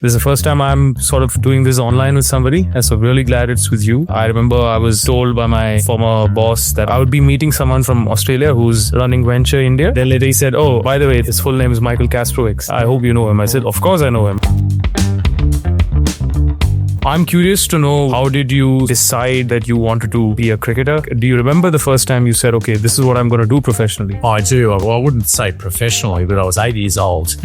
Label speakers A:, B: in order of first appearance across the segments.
A: This is the first time I'm sort of doing this online with somebody, and so really glad it's with you. I remember I was told by my former boss that I would be meeting someone from Australia who's running Venture India. Then later he said, oh, by the way, his full name is Michael Kasprowicz. I hope you know him. I said, of course I know him. I'm curious to know, how did you decide that you wanted to be a cricketer? Do you remember the first time you said, okay, this is what I'm going to do professionally?
B: I do. Well, I wouldn't say professionally, but I was 8 years old.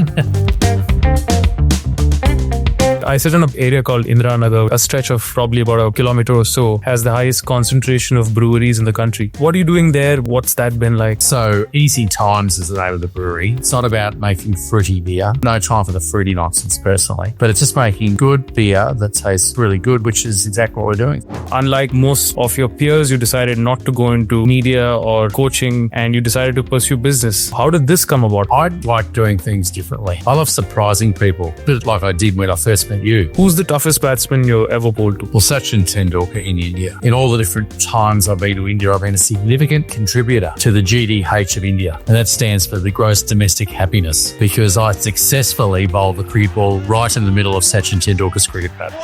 A: I sit in an area called Indiranagar, a stretch of probably about a kilometer or so, has the highest concentration of breweries in the country. What are you doing there? What's that been like?
B: So Easy Times is the name of the brewery. It's not about making fruity beer. No time for the fruity nonsense personally, but it's just making good beer that tastes really good, which is exactly what we're doing.
A: Unlike most of your peers, you decided not to go into media or coaching and you decided to pursue business. How did this come about?
B: I like doing things differently. I love surprising people, a bit like I did when I first met you.
A: Who's the toughest batsman you ever bowled to?
B: Well, Sachin Tendulkar in India. In all the different times I've been to India, I've been a significant contributor to the GDH of India. And that stands for the gross domestic happiness, because I successfully bowled the cricket ball right in the middle of Sachin Tendulkar's cricket pad.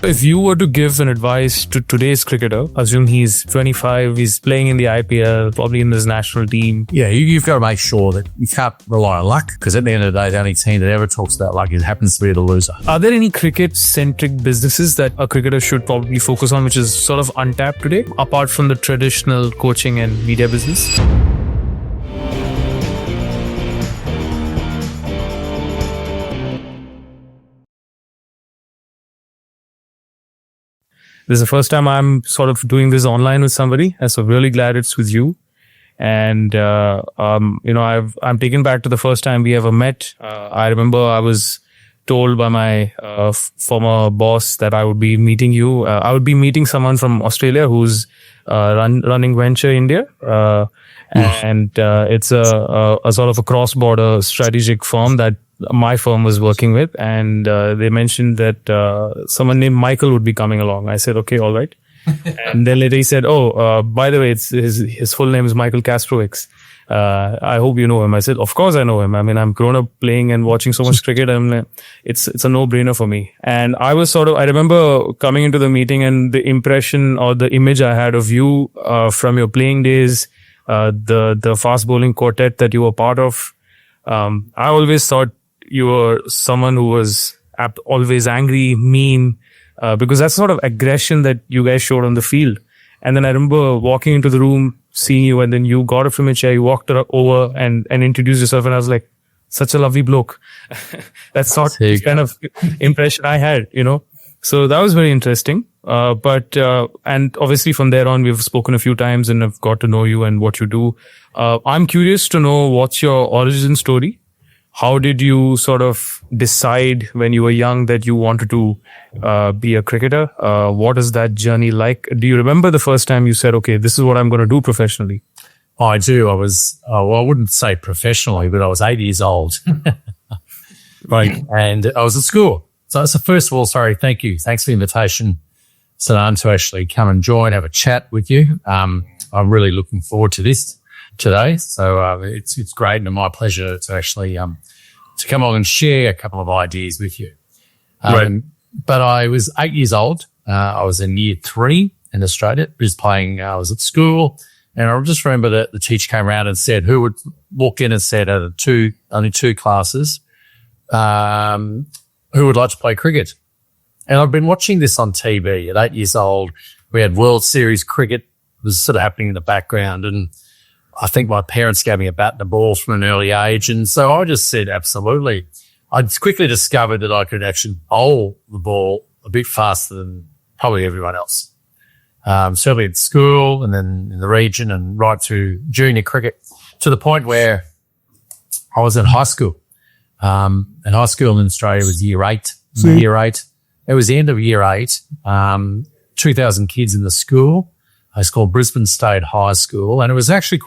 A: If you were to give an advice to today's cricketer, assume he's 25, he's playing in the IPL, probably in this national team.
B: Yeah, you've got to make sure that you can't rely on luck, because at the end of the day, the only team that ever talks about luck happens to be the loser.
A: Are there any cricket-centric businesses that a cricketer should probably focus on, which is sort of untapped today, apart from the traditional coaching and media business? This is the first time I'm sort of doing this online with somebody, and so really glad it's with you. And I'm taken back to the first time we ever met. I remember I was told by my former boss that I would be meeting you. I would be meeting someone from Australia who's running Venture India, and it's a sort of a cross-border strategic firm that my firm was working with, and they mentioned that someone named Michael would be coming along. I said, okay, all right. And then later he said, by the way, it's his full name is Michael Kasprowicz. I hope you know him. I said, of course I know him. I mean, I'm grown up playing and watching so much cricket. It's a no-brainer for me. And I remember coming into the meeting, and the impression or the image I had of you from your playing days, the fast bowling quartet that you were part of. I always thought you were someone who was always angry, mean, because that's sort of aggression that you guys showed on the field. And then I remember walking into the room, seeing you, and then you got up from your chair, you walked over and introduced yourself, and I was like, such a lovely bloke. That's not the kind of impression I had, So that was very interesting. And obviously from there on, we've spoken a few times and I've got to know you and what you do. I'm curious to know, what's your origin story? How did you sort of decide when you were young that you wanted to be a cricketer? What is that journey like? Do you remember the first time you said, okay, this is what I'm going to do professionally?
B: I do. I was, I wouldn't say professionally, but I was 8 years old. Right. And I was at school. So first of all, thank you. Thanks for the invitation, Saanand, to actually come and join, have a chat with you. I'm really looking forward to this today. So it's great and my pleasure to actually to come along and share a couple of ideas with you.
A: Right.
B: But I was 8 years old. I was in year 3 in Australia. I was at school, and I just remember that the teacher came around and said, who would walk in and said, out of only two classes, who would like to play cricket? And I've been watching this on TV at 8 years old. We had World Series cricket was sort of happening in the background, and I think my parents gave me a bat and a ball from an early age. And so I just said, absolutely. I quickly discovered that I could actually bowl the ball a bit faster than probably everyone else. Certainly at school and then in the region and right through junior cricket, to the point where I was in high school. And high school in Australia was year 8. Year 8. It was the end of year 8. 2,000 kids in the school. It's called Brisbane State High School, and it was actually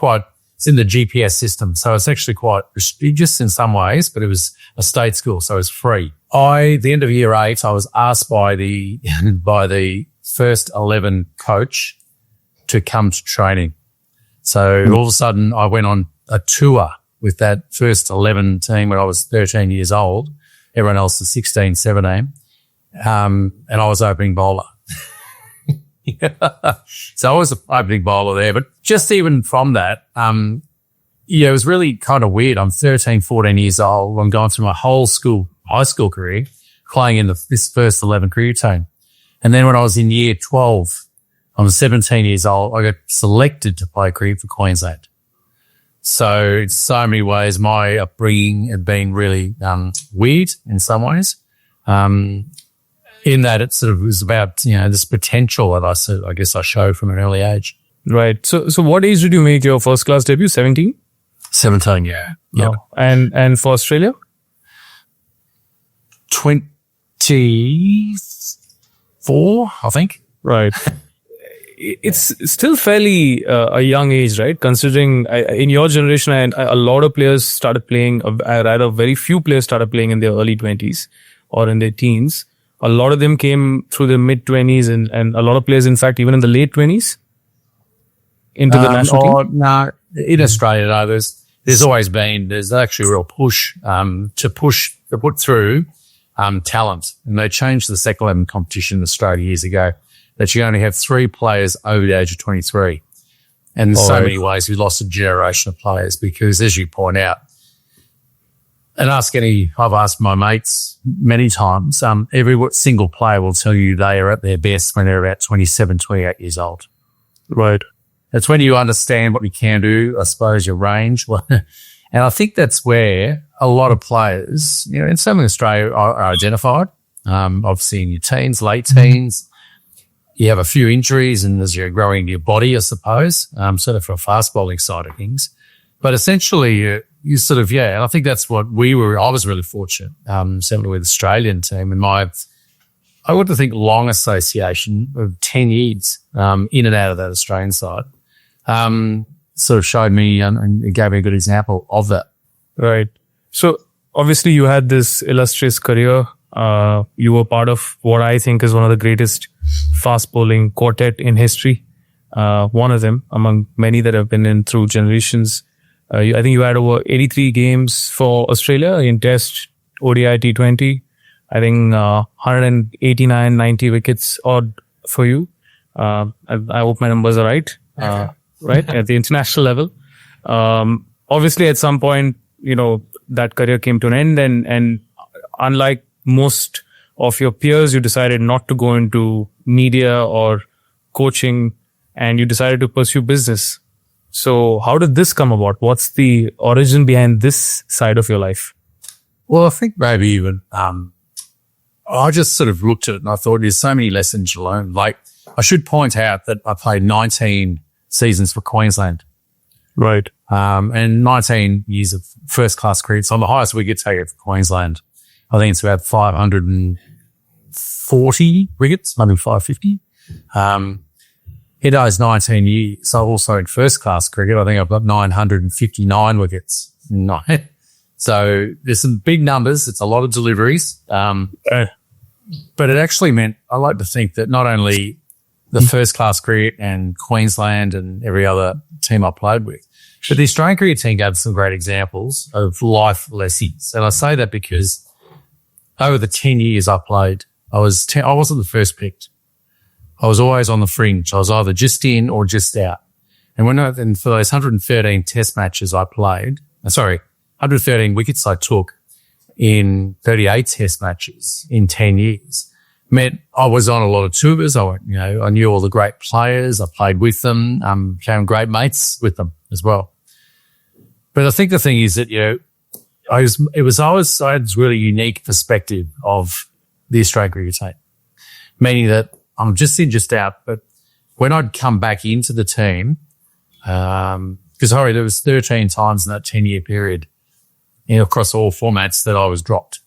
B: it's in the GPS system, so it's actually quite prestigious in some ways, but it was a state school, so it was free. The end of year 8, I was asked by the first 11 coach to come to training. So all of a sudden I went on a tour with that first 11 team when I was 13 years old, everyone else is 16, 17. And I was opening bowler. So I was an opening bowler there. But just even from that, it was really kind of weird. I'm 13, 14 years old. I'm going through my whole high school career, playing in this first 11 career team. And then when I was in year 12, I was 17 years old, I got selected to play cricket for Queensland. So in so many ways, my upbringing had been really weird in some ways, in that it sort of was about, this potential that I guess I showed from an early age.
A: Right. So what age did you make your first class debut? 17?
B: 17, yeah. Yep.
A: Oh. And for Australia?
B: 24, I think.
A: Right. It's still fairly a young age, right? Considering in your generation, a lot of players started playing, rather very few players started playing in their early 20s or in their teens. A lot of them came through the mid 20s and a lot of players, in fact, even in the late 20s into the national team.
B: No, in Australia, no, there's actually a real push to put through talent. And they changed the second 11 competition in Australia years ago, that you only have 3 players over the age of 23. And in so many ways, we lost a generation of players because, as you point out, and I've asked my mates many times, every single player will tell you they are at their best when they're about 27, 28 years old.
A: Right.
B: That's when you understand what you can do, I suppose, your range. And I think that's where a lot of players, in some of Australia are identified. Obviously in your teens, late teens, you have a few injuries and as you're growing your body, I suppose, sort of for a fast bowling side of things. But essentially, you sort of, and I think that's what I was really fortunate, certainly with the Australian team and I would think long association of 10 years in and out of that Australian side sort of showed me and gave me a good example of that.
A: Right. So obviously you had this illustrious career. You were part of what I think is one of the greatest fast bowling quartet in history. One of them among many that have been in through generations. I think you had over 83 games for Australia in Test, ODI, T20. I think 189, 90 wickets odd for you. I hope my numbers are right. Right at the international level. Obviously, at some point, that career came to an end, and unlike most of your peers, you decided not to go into media or coaching, and you decided to pursue business. So how did this come about? What's the origin behind this side of your life?
B: Well, I think maybe even I just sort of looked at it and I thought there's so many lessons you learn. Like, I should point out that I played 19 seasons for Queensland.
A: Right.
B: And 19 years of first class cricket. So I'm the highest wicket taker for Queensland. I think it's about 540 wickets, maybe 550. In those 19 years, so also in first class cricket, I think I've got 959 wickets. So there's some big numbers. It's a lot of deliveries. But it actually meant, I like to think that not only the first class cricket and Queensland and every other team I played with, but the Australian cricket team gave some great examples of life lessons. And I say that because over the 10 years I played, I wasn't the first picked. I was always on the fringe. I was either just in or just out. And for those 113 test matches I played, 113 wickets I took in 38 test matches in 10 years, meant I was on a lot of tours. I knew all the great players. I played with them, became great mates with them as well. But I think the thing is that, I had this really unique perspective of the Australian cricket team, meaning that I'm just in, just out. But when I'd come back into the team, because there was 13 times in that 10-year period, across all formats that I was dropped.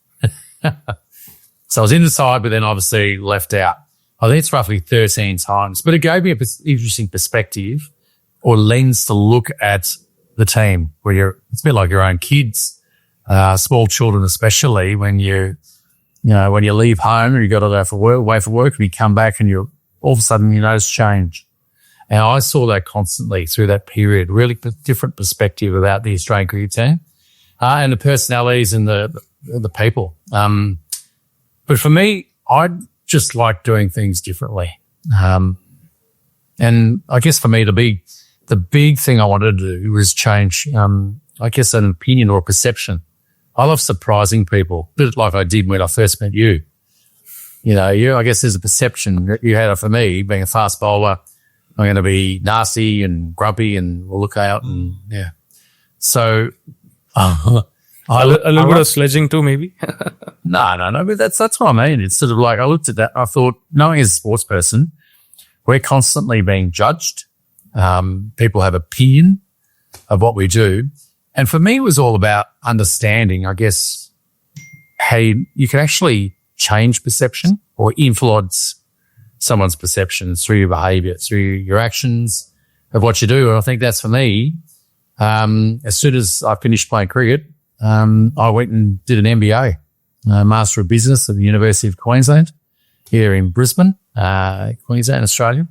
B: So I was in the side, but then obviously left out. I think it's roughly 13 times. But it gave me an interesting perspective or lens to look at the team where it's a bit like your own kids, small children especially, when you leave home and you got to go away for work and you come back and all of a sudden you notice change. And I saw that constantly through that period, really different perspective about the Australian cricket team. And the personalities and the the people. But for me, I just like doing things differently. And I guess for me, the big thing I wanted to do was change, I guess, an opinion or a perception. I love surprising people, a bit like I did when I first met you. I guess there's a perception that you had for me being a fast bowler. I'm going to be nasty and grumpy and we'll look out and yeah. So
A: a little bit of sledging too, maybe.
B: No. But that's what I mean. It's sort of like I looked at that. I thought, knowing as a sports person, we're constantly being judged. People have opinion of what we do. And for me, it was all about understanding, I guess, how you can actually change perception or influence someone's perceptions through your behaviour, through your actions of what you do. And I think that's for me. As soon as I finished playing cricket, I went and did an MBA, Master of Business at the University of Queensland here in Brisbane, Queensland, Australia,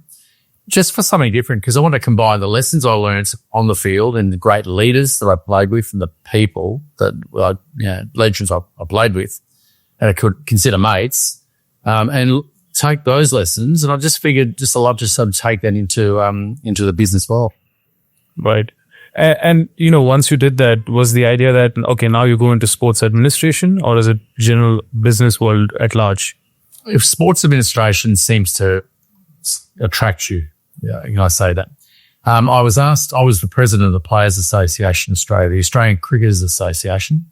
B: just for something different because I want to combine the lessons I learned on the field and the great leaders that I played with and the people that, legends I played with and I could consider mates, and take those lessons. And I just figured I love to sort of take that into the business world.
A: Right. And once you did that, was the idea that, okay, now you go into sports administration or is it general business world at large?
B: If sports administration seems to attract you, I say that. I was the president of the Players Association Australia, the Australian Cricketers Association.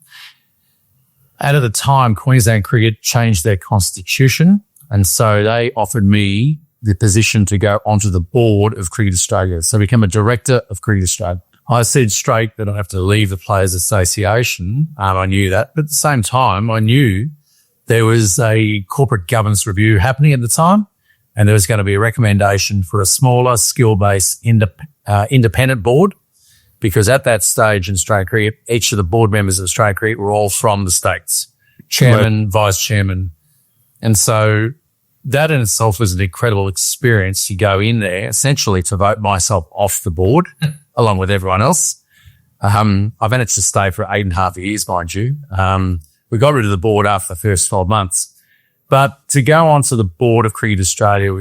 B: And at the time, Queensland Cricket changed their constitution. And so they offered me the position to go onto the board of Cricket Australia. So become a director of Cricket Australia. I said straight that I have to leave the Players Association. I knew that. But at the same time, I knew there was a corporate governance review happening at the time. And there was going to be a recommendation for a smaller, skill-based, independent board. Because at that stage in Australian cricket, each of the board members of Australian cricket were all from the States. Chairman, right. Vice chairman. And so that in itself was an incredible experience. You go in there essentially to vote myself off the board along with everyone else. I managed to stay for 8.5 years, mind you. We got rid of the board after the first 12 months. But to go onto the board of Cricket Australia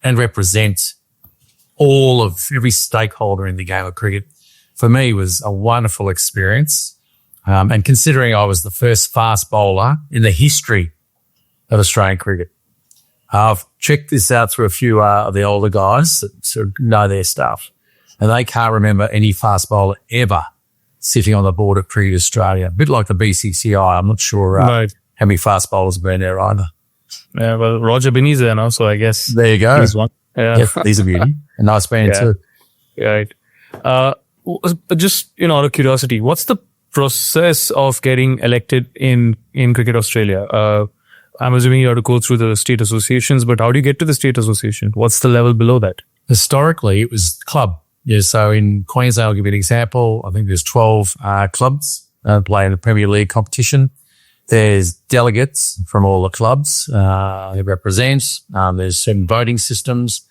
B: and represent every stakeholder in the game of cricket, for me was a wonderful experience. And considering I was the first fast bowler in the history of Australian cricket, I've checked this out through a few of the older guys that sort of know their stuff, and they can't remember any fast bowler ever sitting on the board of Cricket Australia. A bit like the BCCI. I'm not sure how many fast bowlers have been there either.
A: Yeah, well, Roger Binney's there now, so I guess
B: there you go.
A: He's one. Yeah,
B: yes, he's a beauty. A nice band too.
A: Right. Just out of curiosity, what's the process of getting elected in Cricket Australia? I'm assuming you have to go through the state associations, but how do you get to the state association? What's the level below that?
B: Historically, it was club. Yeah, so in Queensland, I'll give you an example. I think there's 12 clubs play in the Premier League competition. There's delegates from all the clubs who represent. There's certain voting systems.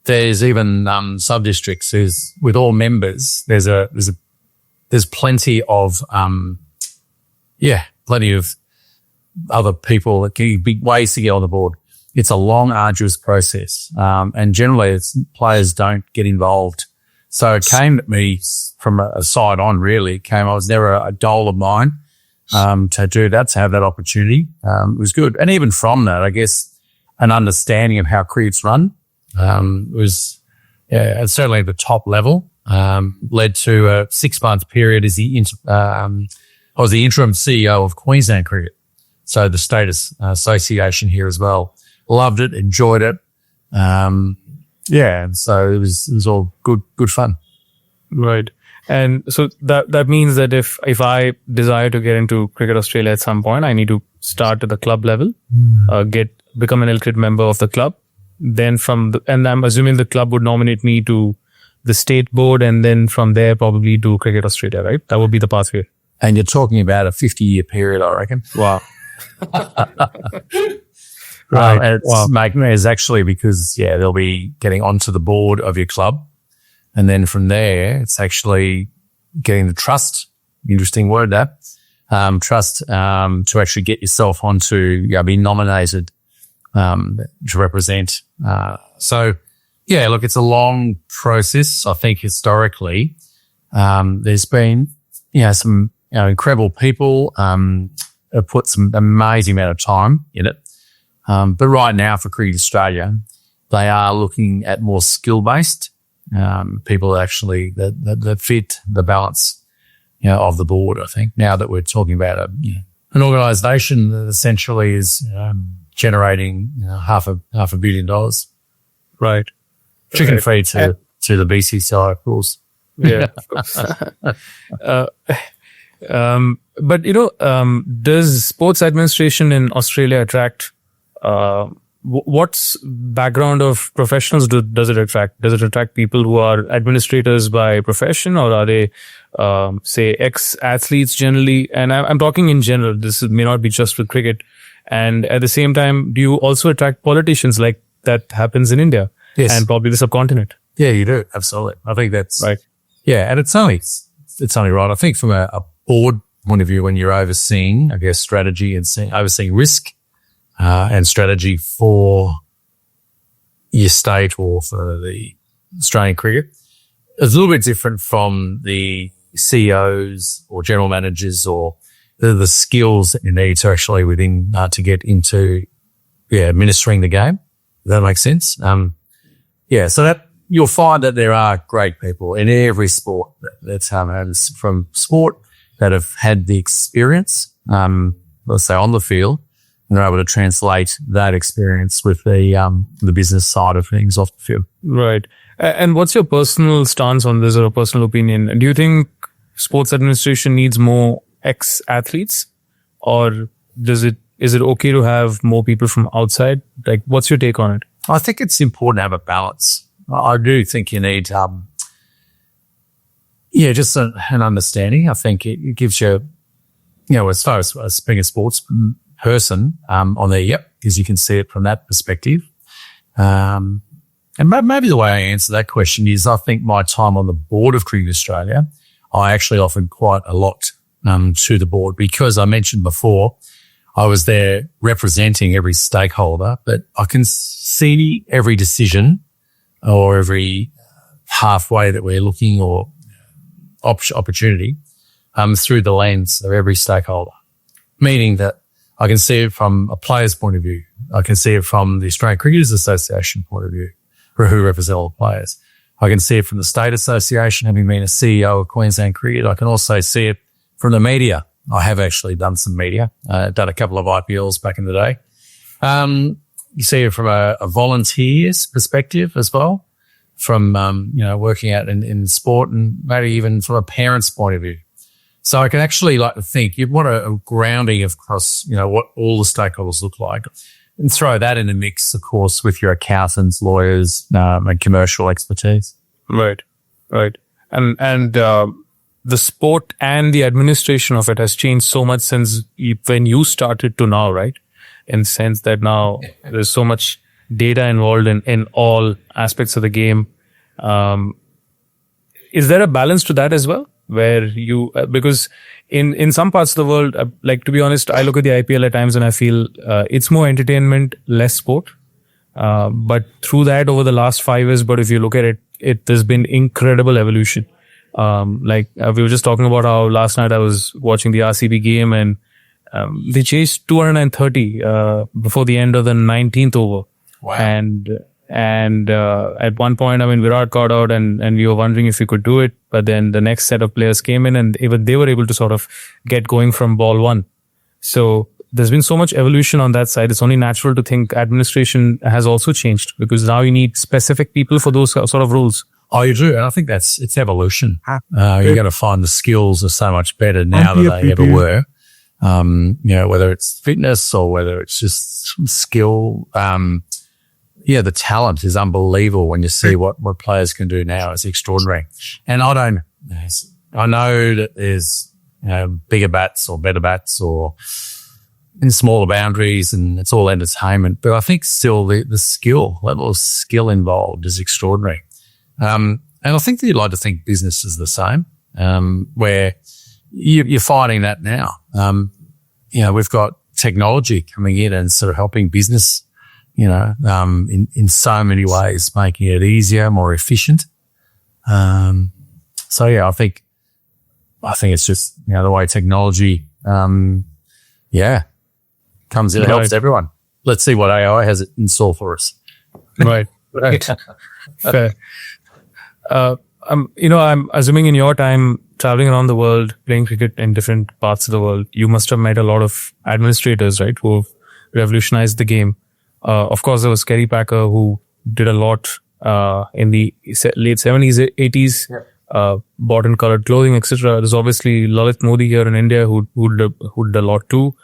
B: There's even sub-districts. With all members, there's plenty of other people that can be ways to get on the board. It's a long, arduous process, and generally, players don't get involved. So it came to me from a side on. Really, I was never a goal of mine to do that, to have that opportunity. It was good, and even from that, I guess an understanding of how cricket's run was certainly at the top level. Led to a 6-month period as I was the interim CEO of Queensland Cricket. So the state association here as well. Loved it, enjoyed it. And so it was all good fun.
A: Right. And so that means that if I desire to get into Cricket Australia at some point, I need to start at the club level, become an elected member of the club. Then and I'm assuming the club would nominate me to the state board, and then from there probably to Cricket Australia, right? That would be the pathway.
B: And you're talking about a 50-year period, I reckon.
A: Wow.
B: Right. It's actually because, they'll be getting onto the board of your club. And then from there, it's actually getting the trust. Interesting word, that. trust to actually get yourself onto, be nominated to represent. So, look, it's a long process. I think historically there's been, some incredible people have put some amazing amount of time in it. But right now for Cricket Australia, they are looking at more skill-based people actually that fit the balance, of the board. I think now that we're talking about an organisation that essentially is generating $500 million,
A: right?
B: Chicken feed to the BCCI, of course.
A: Yeah. But does sports administration in Australia attract? What's background of professionals does it attract? Does it attract people who are administrators by profession, or are they, say, ex-athletes generally? And I'm talking in general. This may not be just with cricket. And at the same time, do you also attract politicians like that happens in India?
B: Yes.
A: And probably the subcontinent?
B: Yeah, you do. Absolutely. I think that's
A: right.
B: Yeah, and it's only right. I think from a board point of view, when you're overseeing, I guess, strategy and overseeing risk, and strategy for your state or for the Australian cricket, it's a little bit different from the CEOs or general managers or the skills that you need to actually to get into administering the game. Does that make sense? So that you'll find that there are great people in every sport that's from sport that have had the experience, let's say on the field, and they're able to translate that experience with the business side of things off the field.
A: Right. And what's your personal stance on this, or a personal opinion? Do you think sports administration needs more ex-athletes, or is it okay to have more people from outside? Like, what's your take on it?
B: I think it's important to have a balance. I do think you need, just an understanding. I think it gives you, as far as being a sports person on there, because you can see it from that perspective. And maybe the way I answer that question is, I think my time on the board of Cricket Australia, I actually offered quite a lot to the board, because I mentioned before, I was there representing every stakeholder, but I can see every decision or every pathway that we're looking or opportunity through the lens of every stakeholder, meaning that I can see it from a player's point of view. I can see it from the Australian Cricketers Association point of view, who represent all the players. I can see it from the State Association, having been a CEO of Queensland Cricket. I can also see it from the media. I have actually done some media, done a couple of IPLs back in the day. You see it from a volunteer's perspective as well, from, working out in sport, and maybe even from a parent's point of view. So I can actually like to think you want a grounding across, what all the stakeholders look like, and throw that in the mix, of course, with your accountants, lawyers, and commercial expertise.
A: Right. And the sport and the administration of it has changed so much since when you started to now, right? In the sense that now there's so much data involved in all aspects of the game. Is there a balance to that as well? Where you, because in some parts of the world, like, to be honest, I look at the IPL at times and I feel it's more entertainment, less sport. But through that, over the last 5 years, but if you look at it, there's been incredible evolution. We were just talking about how last night I was watching the RCB game, and they chased 230 before the end of the 19th over.
B: Wow.
A: And at one point, Virat got out, and we were wondering if we could do it. But then the next set of players came in, and even they were able to sort of get going from ball one. So there's been so much evolution on that side. It's only natural to think administration has also changed, because now you need specific people for those sort of roles.
B: Oh, you do. And I think it's evolution. You're going to find the skills are so much better now than they ever were. Whether it's fitness or whether it's just skill. The talent is unbelievable when you see what players can do now. It's extraordinary. And I know that there's, bigger bats or better bats or in smaller boundaries, and it's all entertainment. But I think still the level of skill involved is extraordinary. And I think that you'd like to think business is the same, where, you're finding that now. We've got technology coming in and sort of helping business, in so many ways, making it easier, more efficient. I think it's just, the way technology, comes in and helps everyone. Let's see what AI has in store for us.
A: Right. Fair. I'm assuming in your time traveling around the world, playing cricket in different parts of the world, you must have met a lot of administrators, right, who revolutionized the game. Of course, there was Kerry Packer, who did a lot in the late 70s, 80s, bought in colored clothing, etc. There's obviously Lalit Modi here in India who did a lot too.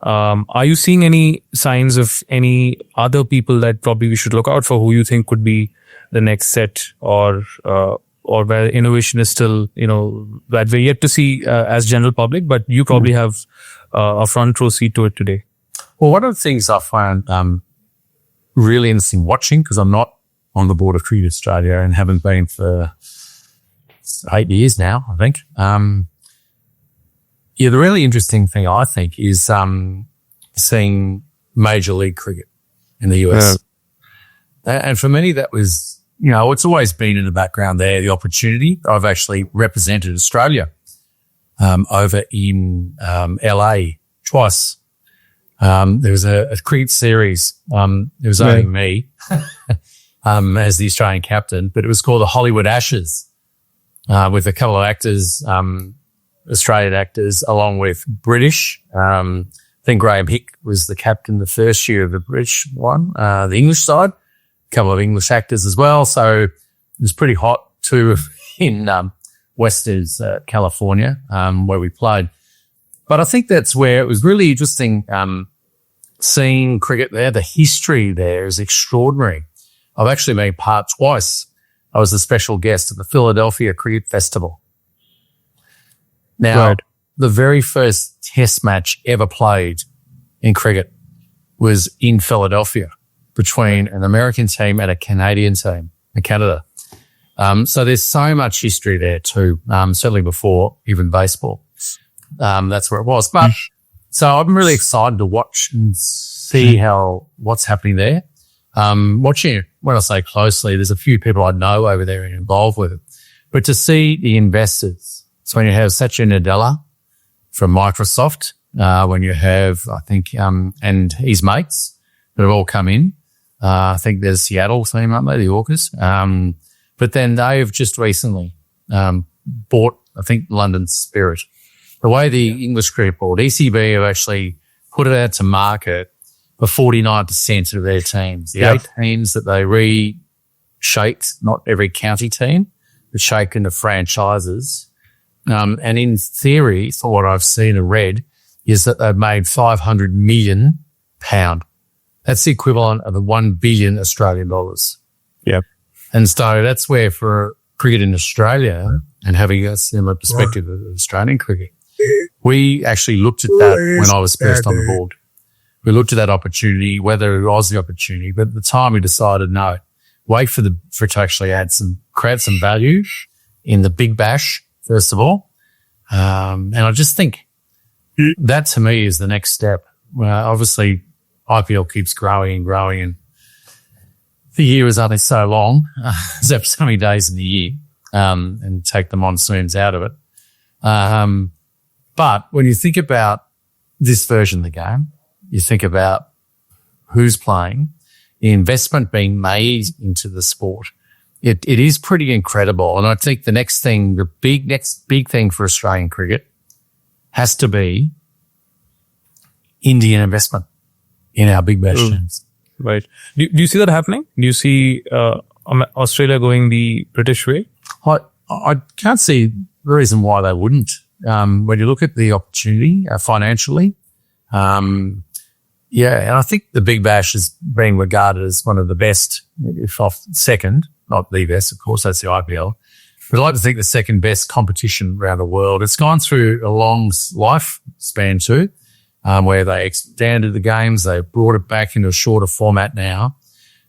A: Are you seeing any signs of any other people that probably we should look out for, who you think could be the next set, or where innovation is still, that we're yet to see as general public, but you probably have a front row seat to it today?
B: Well, one of the things I find really interesting watching, because I'm not on the board of Cricket Australia and haven't been for 8 years now, I think. The really interesting thing, I think, is seeing Major League Cricket in the US. Yeah. And for many, that was, it's always been in the background there, the opportunity. I've actually represented Australia over in LA twice. There was a cricket series. It was only me as the Australian captain, but it was called the Hollywood Ashes with a couple of actors, Australian actors, along with British. I think Graham Hick was the captain the first year of the British one, the English side, a couple of English actors as well. So it was pretty hot too in Western California where we played. But I think that's where it was really interesting seeing cricket there. The history there is extraordinary. I've actually been part twice. I was a special guest at the Philadelphia Cricket Festival. Now, the very first test match ever played in cricket was in Philadelphia between an American team and a Canadian team in Canada. So there's so much history there too, certainly before even baseball. That's where it was. But so I'm really excited to watch and see what's happening there. Watching it, when I say closely, there's a few people I know over there and involved with it. But to see the investors, so when you have Satya Nadella from Microsoft, when you have, I think, and his mates that have all come in, I think there's Seattle team, aren't they, the Orcas? But then they've just recently bought, I think, London Spirit. The way the English Cricket Board, ECB, have actually put it out to market for 49% of their teams. The 8 teams that they reshaped, not every county team, but shaped into franchises. And in theory, for what I've seen and read, is that they've made £500 million. That's the equivalent of $1 billion Australian dollars.
A: Yep.
B: And so that's where for cricket in Australia and having a similar perspective of Australian cricket, we actually looked at that when I was first on the board. We looked at that opportunity, whether it was the opportunity, but at the time we decided, no, wait for it to actually create some value in the Big Bash, first of all. And I just think that to me is the next step. Obviously, IPL keeps growing and growing, and the year is only so long, except so many days in the year, and take the monsoons out of it. But when you think about this version of the game, you think about who's playing, the investment being made into the sport. It is pretty incredible. And I think the next big thing for Australian cricket has to be Indian investment in our Big Bash teams.
A: Right. Do you see that happening? Do you see Australia going the British way?
B: I can't see the reason why they wouldn't. When you look at the opportunity financially, and I think the Big Bash is being regarded as one of the best, if off second, not the best, of course, that's the IPL. But I'd like to think the second best competition around the world. It's gone through a long lifespan too, where they expanded the games, they brought it back into a shorter format now,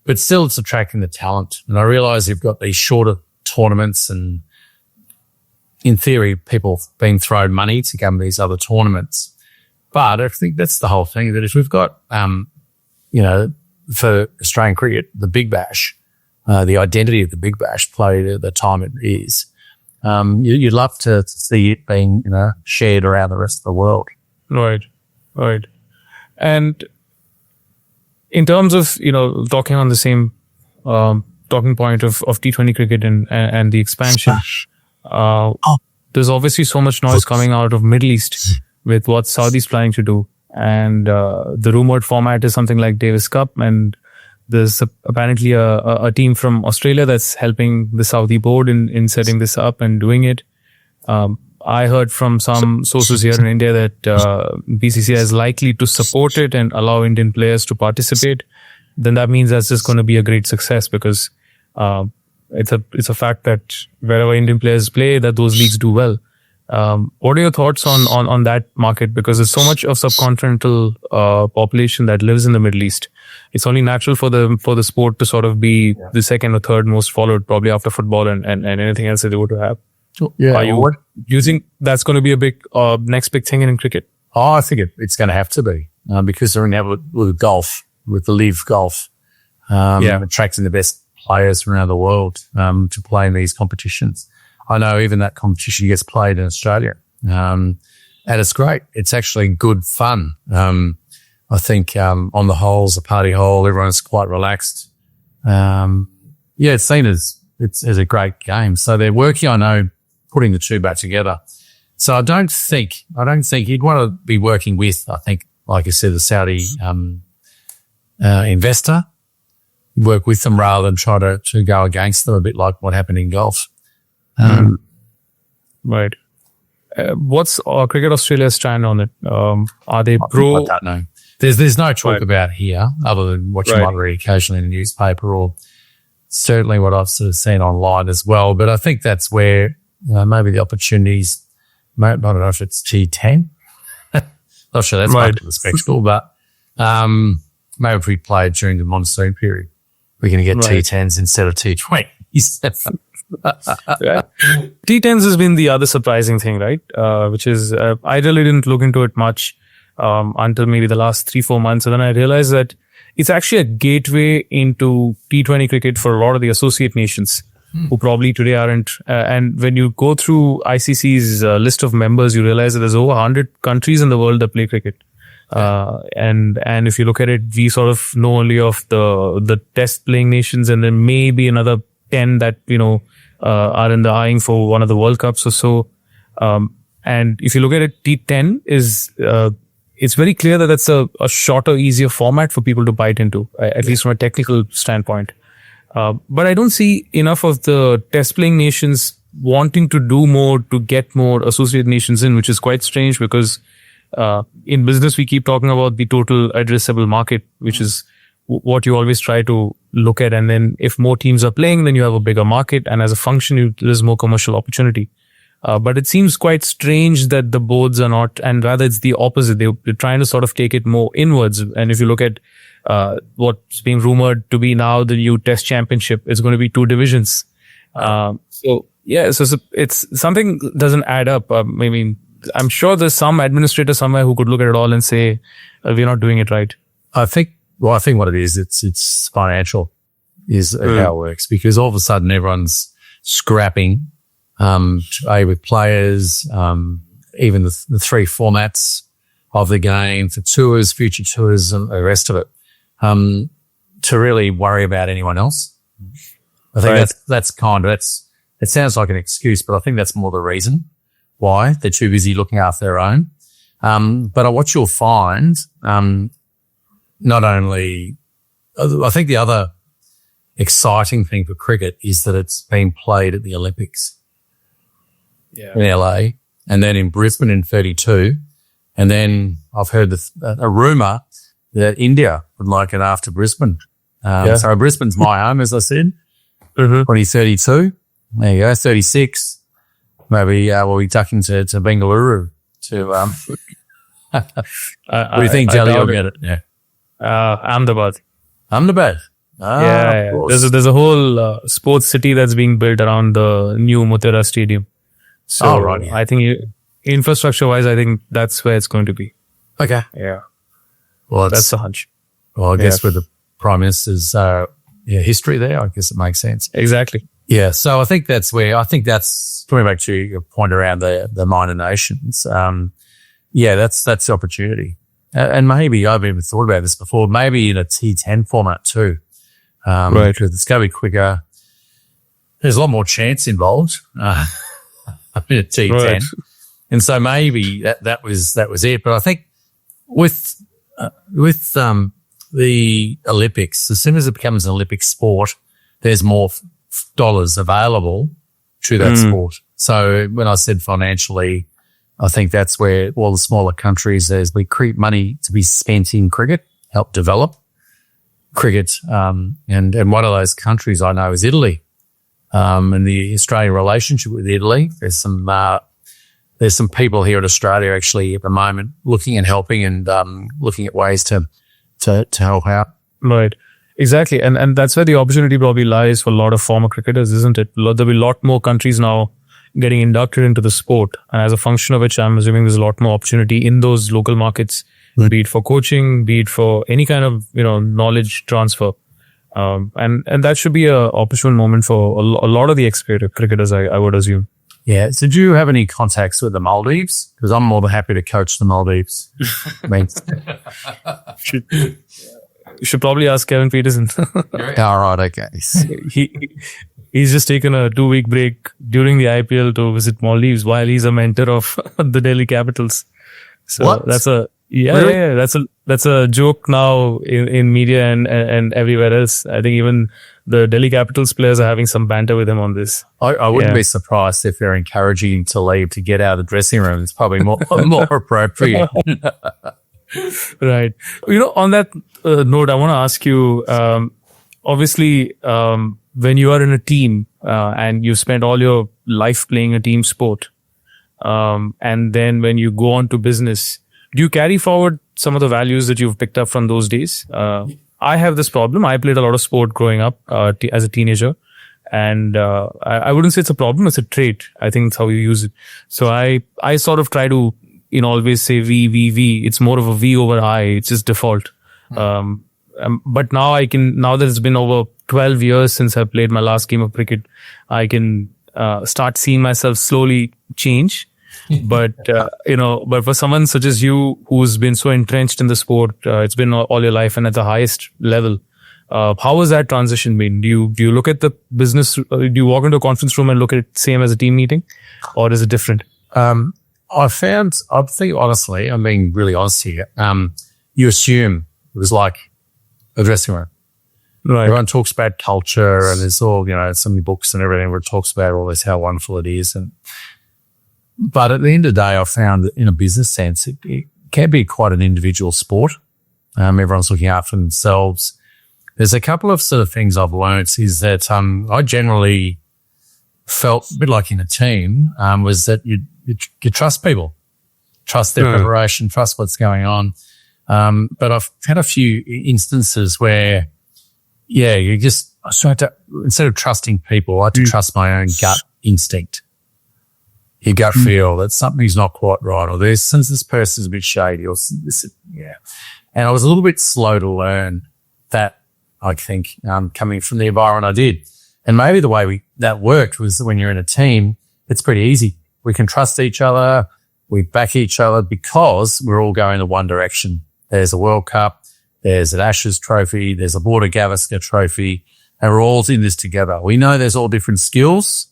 B: but still it's attracting the talent. And I realise you've got these shorter tournaments and in theory, people being thrown money to come to these other tournaments. But I think that's the whole thing, that if we've got, for Australian cricket, the Big Bash, the identity of the Big Bash played at the time it is, you'd love to see it being, shared around the rest of the world.
A: Right. And in terms of, talking on the same talking point of T20 cricket and the expansion, there's obviously so much noise coming out of Middle East with what Saudi's planning to do. And the rumored format is something like Davis Cup. And there's apparently a team from Australia that's helping the Saudi board in setting this up and doing it. I heard from some sources here in India that BCCI is likely to support it and allow Indian players to participate. Then that means that's just going to be a great success, because it's a fact that wherever Indian players play, that those leagues do well. What are your thoughts on that market? Because there's so much of subcontinental population that lives in the Middle East. It's only natural for the sport to sort of be the second or third most followed, probably after football and anything else that they were to have.
B: Yeah.
A: Do you think that's going to be a big next big thing in cricket?
B: Oh, I think it's going to have to be, because they're now with golf, with the live golf, attracting the best players from around the world to play in these competitions. I know even that competition gets played in Australia, and it's great. It's actually good fun. I think on the holes, the party hole, everyone's quite relaxed. It's seen as a great game. So they're working, I know, putting the two back together. So I don't think you'd want to be working with, I think, like you said, the Saudi investor. Work with them rather than try to go against them, a bit like what happened in golf.
A: Right. What's Cricket Australia's stand on it? Are they pro?
B: I don't know. There's no talk about here, other than what you might read occasionally in the newspaper, or certainly what I've sort of seen online as well. But I think that's where maybe the opportunities. I don't know if it's T10. Not sure that's part of the spectacle, but maybe if we played during the monsoon period, we're going to get T10s instead of T20s.
A: T10s has been the other surprising thing, right? Which is I really didn't look into it much until maybe the last 3-4 months. And then I realized that it's actually a gateway into T20 cricket for a lot of the associate nations who probably today aren't. And when you go through ICC's list of members, you realize that there's over 100 countries in the world that play cricket. And if you look at it, we sort of know only of the test playing nations, and then maybe another 10 that, are in the eyeing for one of the World Cups or so. And if you look at it, T10 is, it's very clear that that's a shorter, easier format for people to bite into, at least from a technical standpoint. But I don't see enough of the test playing nations wanting to do more to get more associate nations in, which is quite strange because, in business, we keep talking about the total addressable market, which is what you always try to look at. And then if more teams are playing, then you have a bigger market. And as a function, there's more commercial opportunity. But it seems quite strange that the boards are not, and rather it's the opposite. They're trying to sort of take it more inwards. And if you look at what's being rumored to be now the new Test Championship, it's going to be 2 divisions. So it's something doesn't add up. I'm sure there's some administrator somewhere who could look at it all and say, we're not doing it right.
B: I think what it is, it's financial is how it works, because all of a sudden everyone's scrapping with players, even the 3 formats of the game, the tours, future tours, and the rest of it, to really worry about anyone else. I think it sounds like an excuse, but I think that's more the reason why they're too busy looking after their own. But what you'll find, not only, I think the other exciting thing for cricket is that it's being played at the Olympics in LA, and then in Brisbane in 32. And then I've heard a rumor that India would like it after Brisbane. So Brisbane's my home, as I said, 2032. There you go, 36. Maybe we'll be ducking to Bengaluru to, what do you think, Jelly? Will get it? Yeah.
A: Ahmedabad.
B: Yeah.
A: There's a whole sports city that's being built around the new Motera Stadium. So
B: right. Yeah.
A: I think infrastructure wise, I think that's where it's going to be.
B: Okay.
A: Yeah.
B: Well,
A: That's the hunch.
B: Well, I guess with the Prime Minister's history there, I guess it makes sense.
A: Exactly.
B: Yeah. So I think that's coming back to your point around the minor nations. That's the opportunity. And maybe I've even thought about this before, maybe in a T10 format too.
A: Right.
B: Because it's going to be quicker. There's a lot more chance involved in a T10.
A: Right.
B: And so maybe that was it. But I think with the Olympics, as soon as it becomes an Olympic sport, there's more dollars available to that sport. So when I said financially, I think that's where all the smaller countries, we create money to be spent in cricket, help develop cricket. And one of those countries I know is Italy. And the Australian relationship with Italy, there's some people here in Australia actually at the moment looking and helping and looking at ways to help out.
A: Right. Exactly. And that's where the opportunity probably lies for a lot of former cricketers, isn't it? There'll be a lot more countries now getting inducted into the sport. And as a function of which, I'm assuming there's a lot more opportunity in those local markets, be it for coaching, be it for any kind of, knowledge transfer. And that should be a opportune moment for a lot of the experienced cricketers, I would assume.
B: Yeah. So do you have any contacts with the Maldives? Because I'm more than happy to coach the Maldives. I mean,
A: you should probably ask Kevin Peterson.
B: all right. Okay.
A: He's just taken a 2-week break during the IPL to visit Maldives while he's a mentor of the Delhi Capitals. So
B: what?
A: That's
B: Really?
A: That's a joke now in media and everywhere else. I think even the Delhi Capitals players are having some banter with him on this.
B: I wouldn't be surprised if they're encouraging him to leave to get out of the dressing room. It's probably more appropriate.
A: Right. On that note, I want to ask you, obviously, when you are in a team and you've spent all your life playing a team sport, and then when you go on to business, do you carry forward some of the values that you've picked up from those days? I have this problem. I played a lot of sport growing up as a teenager. And I wouldn't say it's a problem. It's a trait. I think it's how you use it. So I sort of try to always say V. It's more of a V over I. It's just default. But now now that it's been over 12 years since I played my last game of cricket, I can start seeing myself slowly change. But, but for someone such as you who's been so entrenched in the sport, it's been all your life and at the highest level, how has that transition been? Do you look at the business, do you walk into a conference room and look at it same as a team meeting, or is it different?
B: I think honestly, I'm being really honest here. You assume it was like a dressing room.
A: Right.
B: Everyone talks about culture and there's all, so many books and everything where it talks about all this, how wonderful it is. But at the end of the day, I found that in a business sense, it can be quite an individual sport. Everyone's looking after themselves. There's a couple of sort of things I've learned is that I generally felt a bit like in a team was that you trust people, trust their preparation, trust what's going on. But I've had a few instances where, instead of trusting people, I had to trust my own gut instinct. Your gut feel that something's not quite right, or since this person's a bit shady, or this, And I was a little bit slow to learn that, I think, coming from the environment I did. And maybe the way that worked was when you're in a team, it's pretty easy. We can trust each other. We back each other because we're all going in one direction. There's a World Cup. There's an Ashes trophy. There's a Border Gavaskar trophy. And we're all in this together. We know there's all different skills.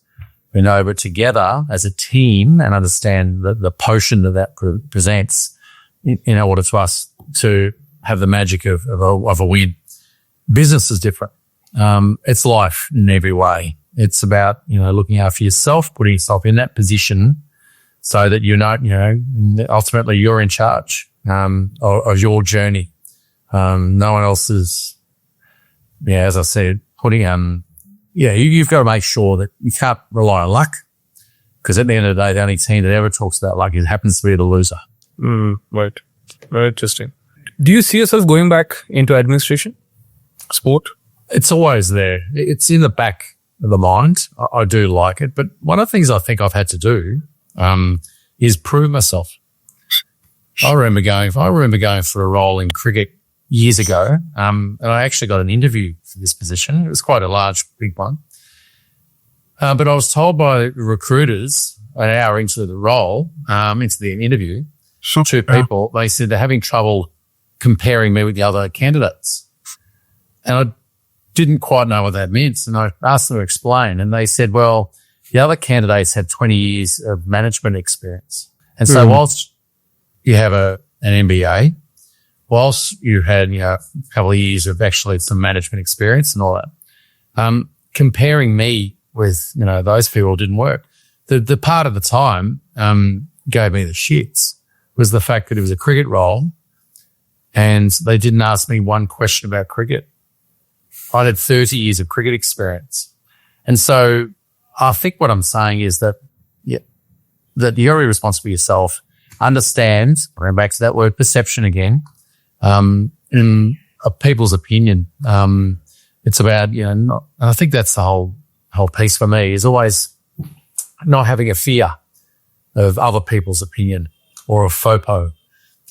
B: We know, but together as a team and understand the potion that presents in order to us to have the magic of a win. Business is different. It's life in every way. It's about, looking after yourself, putting yourself in that position so that ultimately you're in charge, of your journey. No one else is, as I said, putting, you've got to make sure that you can't rely on luck, because at the end of the day, the only team that ever talks about luck happens to be the loser.
A: Right. Very interesting. Do you see yourself going back into administration, sport?
B: It's always there. It's in the back the mind. I do like it. But one of the things I think I've had to do is prove myself. I remember going for a role in cricket years ago, and I actually got an interview for this position. It was quite a large, big one. But I was told by recruiters an hour into the role, into the interview, two people, they said they're having trouble comparing me with the other candidates. And I didn't quite know what that meant. And I asked them to explain. And they said, well, the other candidates had 20 years of management experience. And so whilst you have an MBA, whilst you had, a couple of years of actually some management experience and all that, comparing me with, those people didn't work. The part of the time gave me the shits was the fact that it was a cricket role and they didn't ask me one question about cricket. I had 30 years of cricket experience. And so I think what I'm saying is that, that you're responsible for yourself. Understand, going back to that word perception again, in people's opinion. It's about, I think that's the whole piece for me is always not having a fear of other people's opinion or a FOPO.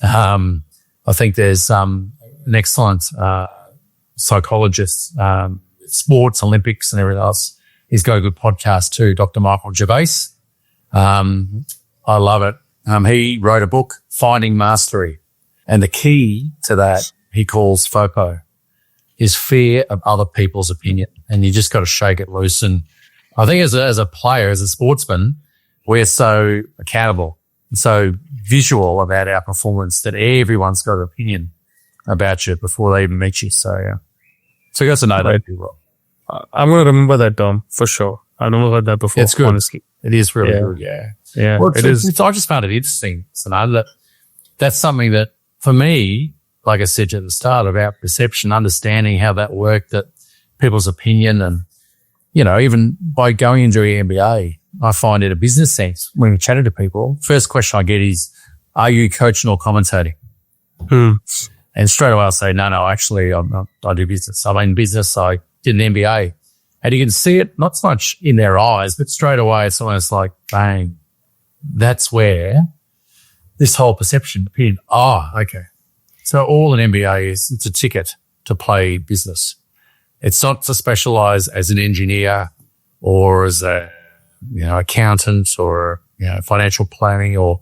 B: I think there's an excellent psychologist, sports, Olympics and everything else. He's got a good podcast too, Dr. Michael Kasprowicz. I love it. He wrote a book, Finding Mastery. And the key to that he calls FOPO is fear of other people's opinion. And you just got to shake it loose. And I think as a player, as a sportsman, we're so accountable and so visual about our performance that everyone's got an opinion about you before they even meet you. So, yeah. So you got to know that people.
A: I'm going to remember that term for sure. I've never heard that before.
B: It's good.
A: Honestly.
B: It is really good. Yeah.
A: Yeah.
B: Well, it is. I just found it interesting, Saanand, that's something that for me, like I said at the start about perception, understanding how that worked, that people's opinion and, even by going into an MBA, I find it a business sense when we chatted to people. First question I get is, are you coaching or commentating? And straight away I'll say, no, actually I do business. I'm in business. I did an MBA. And you can see it not so much in their eyes, but straight away it's almost like, bang, that's where this whole perception opinion. Okay. So all an MBA is, it's a ticket to play business. It's not to specialize as an engineer or as a, accountant or, financial planning or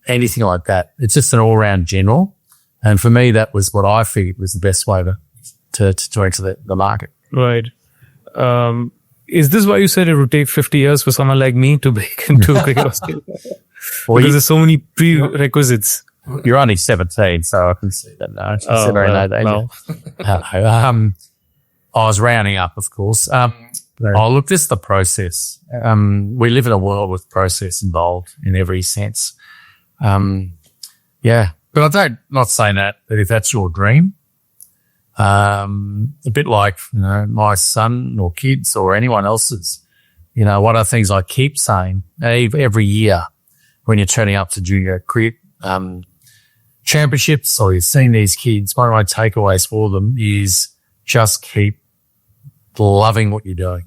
B: anything like that. It's just an all-round general. And for me, that was what I figured was the best way to enter the market.
A: Right. Is this why you said it would take 50 years for someone like me to break into cricket Australia? Because there's so many prerequisites.
B: You're only 17, so I can see that now. I was rounding up, of course. Look, this is the process. We live in a world with process involved in every sense. But not saying that if that's your dream, a bit like, my son or kids or anyone else's, one of the things I keep saying every year when you're turning up to junior cricket, championships or you're seeing these kids, one of my takeaways for them is just keep loving what you're doing.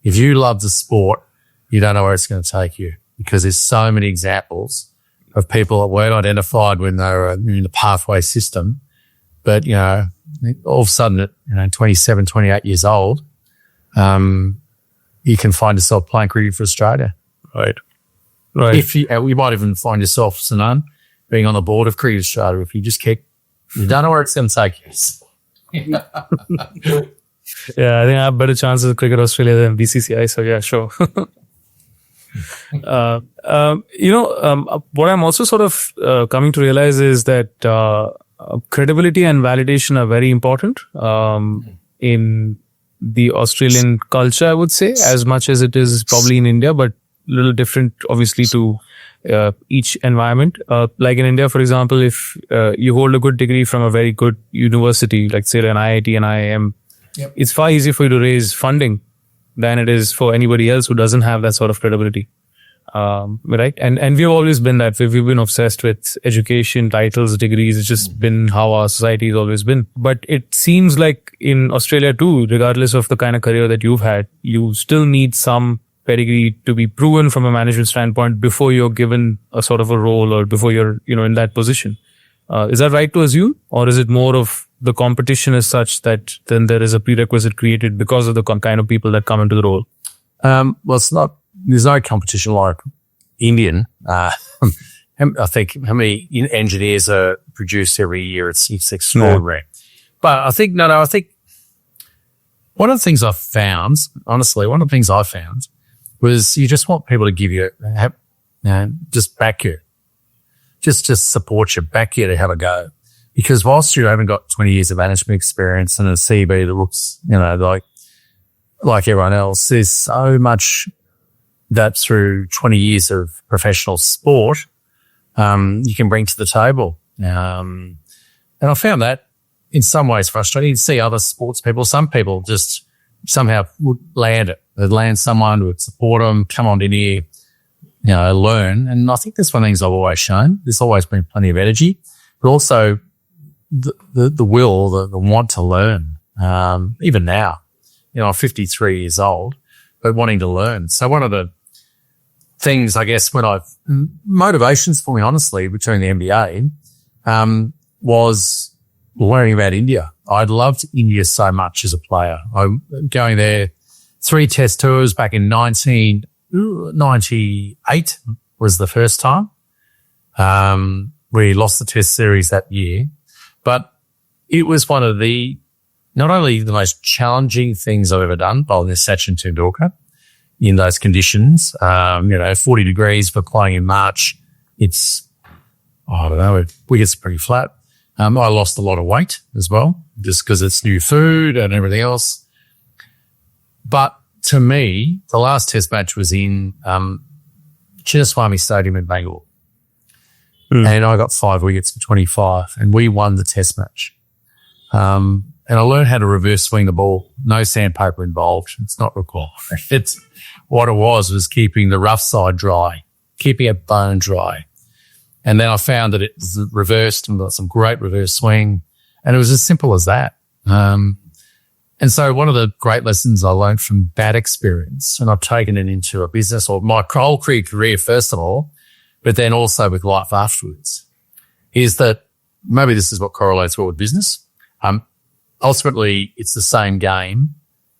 B: If you love the sport, you don't know where it's going to take you because there's so many examples of people that weren't identified when they were in the pathway system. But, all of a sudden at, 27, 28 years old, you can find yourself playing cricket for Australia.
A: Right.
B: If you might even find yourself, Saanand, being on the board of Cricket Australia if you just kick. You don't know where it's going to take you.
A: Yeah, I think I have better chances of Cricket Australia than BCCI. So yeah, sure. What I'm also sort of coming to realize is that credibility and validation are very important in the Australian culture, I would say, as much as it is probably in India, but a little different, obviously, to each environment. Like in India, for example, if you hold a good degree from a very good university, like say an IIT and IIM, it's far easier for you to raise funding than it is for anybody else who doesn't have that sort of credibility. right? And we've always been that way. We've been obsessed with education, titles, degrees. It's just been how our society has always been. But it seems like in Australia too, regardless of the kind of career that you've had, you still need some pedigree to be proven from a management standpoint before you're given a sort of a role or before you're, in that position. Is that right to assume? Or is it more of the competition is such that then there is a prerequisite created because of the kind of people that come into the role?
B: Well, it's not, there's no competition like Indian. I think how many engineers are produced every year. It's extraordinary. No. But I think, I think one of the things I found was you just want people to give you, just back you, just support you, back you to have a go. Because whilst you haven't got 20 years of management experience and a CV that looks, like everyone else, there's so much that through 20 years of professional sport, you can bring to the table. And I found that in some ways frustrating. You see other sports people, some people just somehow would land it. They'd land someone who would support them, come on in here, learn. And I think that's one of the things I've always shown. There's always been plenty of energy, but also the will, the want to learn. Even now, I'm 53 years old, but wanting to learn. So one of the things, I guess, motivations for me, honestly, between the MBA, was learning about India. I'd loved India so much as a player. I'm going there 3 test tours back in 1998 was the first time. We lost the test series that year, but it was one of not only the most challenging things I've ever done, bowling the Sachin Tendulkar in those conditions, 40 degrees for playing in March. It's, I don't know, wicket's pretty flat. I lost a lot of weight as well, just because it's new food and everything else. But to me, the last test match was in Chinnaswamy Stadium in Bangalore. And I got 5 wickets for 25 and we won the test match. And I learned how to reverse swing the ball. No sandpaper involved. It's not required. What it was keeping the rough side dry, keeping it bone dry. And then I found that it was reversed and got some great reverse swing. And it was as simple as that. And so one of the great lessons I learned from bad experience, and I've taken it into a business or my whole career first of all, but then also with life afterwards, is that maybe this is what correlates well with business. Ultimately, it's the same game.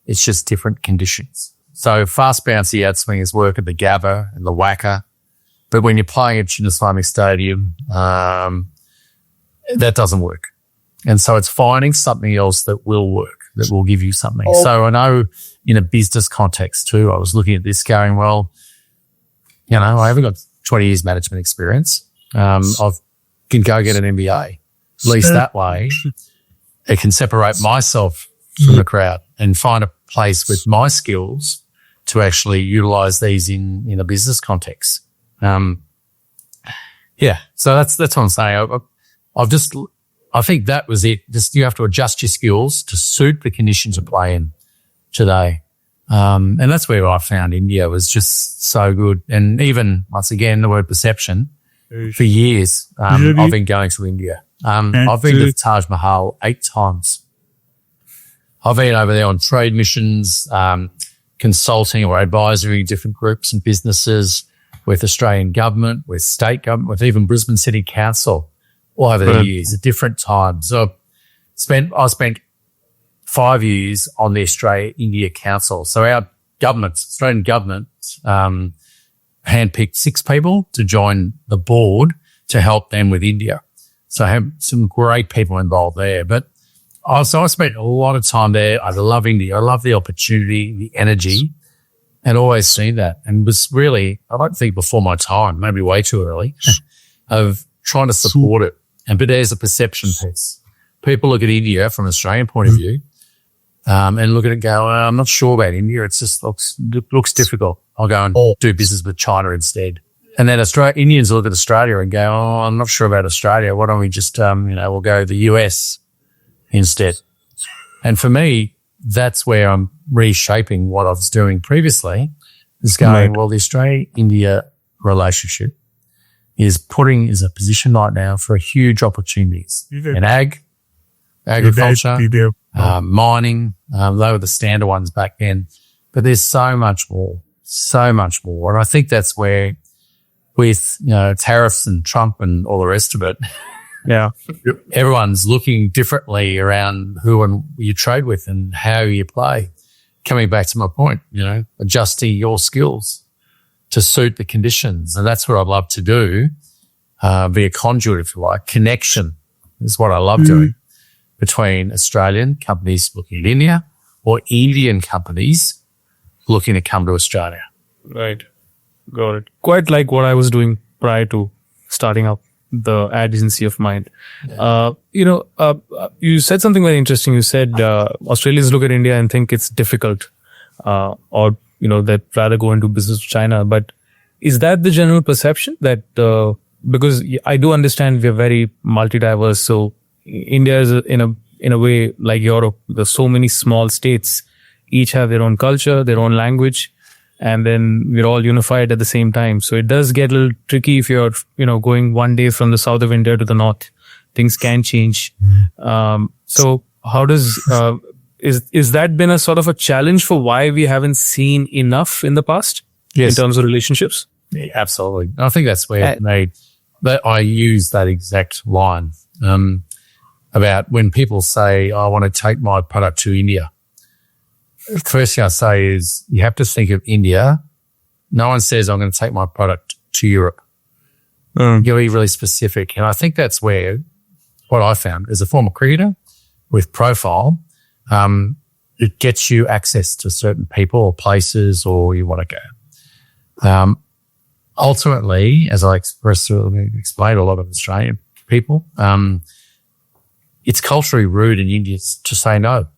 B: It's just different conditions. So fast bouncy outswingers work at the Gabba and the Wacker. But when you're playing at Chinnaswamy Stadium, that doesn't work. And so it's finding something else that will work, that will give you something. So I know in a business context too, I was looking at this going, well, I haven't got 20 years management experience. I can go get an MBA. At least that way, it can separate myself from the crowd and find a place with my skills to actually utilize these in a business context. So that's what I'm saying. I think that was it. Just you have to adjust your skills to suit the conditions of play in today. And that's where I found India was just so good. And even once again, the word perception for years, I've been going to India. I've been to Taj Mahal 8 times. I've been over there on trade missions, consulting or advisory different groups and businesses with Australian government, with state government, with even Brisbane City Council all over the years at different times. So I spent 5 years on the Australia-India Council. So our government, Australian government, handpicked 6 people to join the board to help them with India. So I have some great people involved there. But I spent a lot of time there. I love India. I love the opportunity, the energy, and always seen that. And was really, I don't think before my time, maybe way too early, of trying to support it. But there's a perception piece. People look at India from an Australian point of view and look at it and go, I'm not sure about India. It just looks difficult. I'll go and do business with China instead. And then Indians look at Australia and go, I'm not sure about Australia. Why don't we just, we'll go to the US instead. And for me, that's where I'm reshaping what I was doing previously, is going, well, the Australia-India relationship is putting is a position right now for huge opportunities in agriculture, mining. They were the standard ones back then, but there's so much more. And I think that's where with, tariffs and Trump and all the rest of it, everyone's looking differently around who and you trade with and how you play. Coming back to my point, adjusting your skills to suit the conditions. And that's what I'd love to do, be a conduit, if you like. Connection is what I love doing between Australian companies looking at India or Indian companies looking to come to Australia.
A: Right. Got it. Quite like what I was doing prior to starting up the ad agency of mine. You said something very interesting. You said Australians look at India and think it's difficult, or they'd rather go into business with China. But is that the general perception that because I do understand we're very multi-diverse, so India is in a way like Europe. There's so many small states, each have their own culture, their own language, and then we're all unified at the same time. So it does get a little tricky if you're, going one day from the south of India to the north. Things can change. So how does, is that been a sort of a challenge for why we haven't seen enough in the past in terms of relationships?
B: Yeah, absolutely. I think that's where I use that exact line about when people say, I want to take my product to India. The first thing I say is you have to think of India. No one says I'm going to take my product to Europe. You'll be really specific. And I think that's where what I found as a former cricketer with profile, it gets you access to certain people or places or you want to go. Ultimately, as I explained to a lot of Australian people, it's culturally rude in India to say no.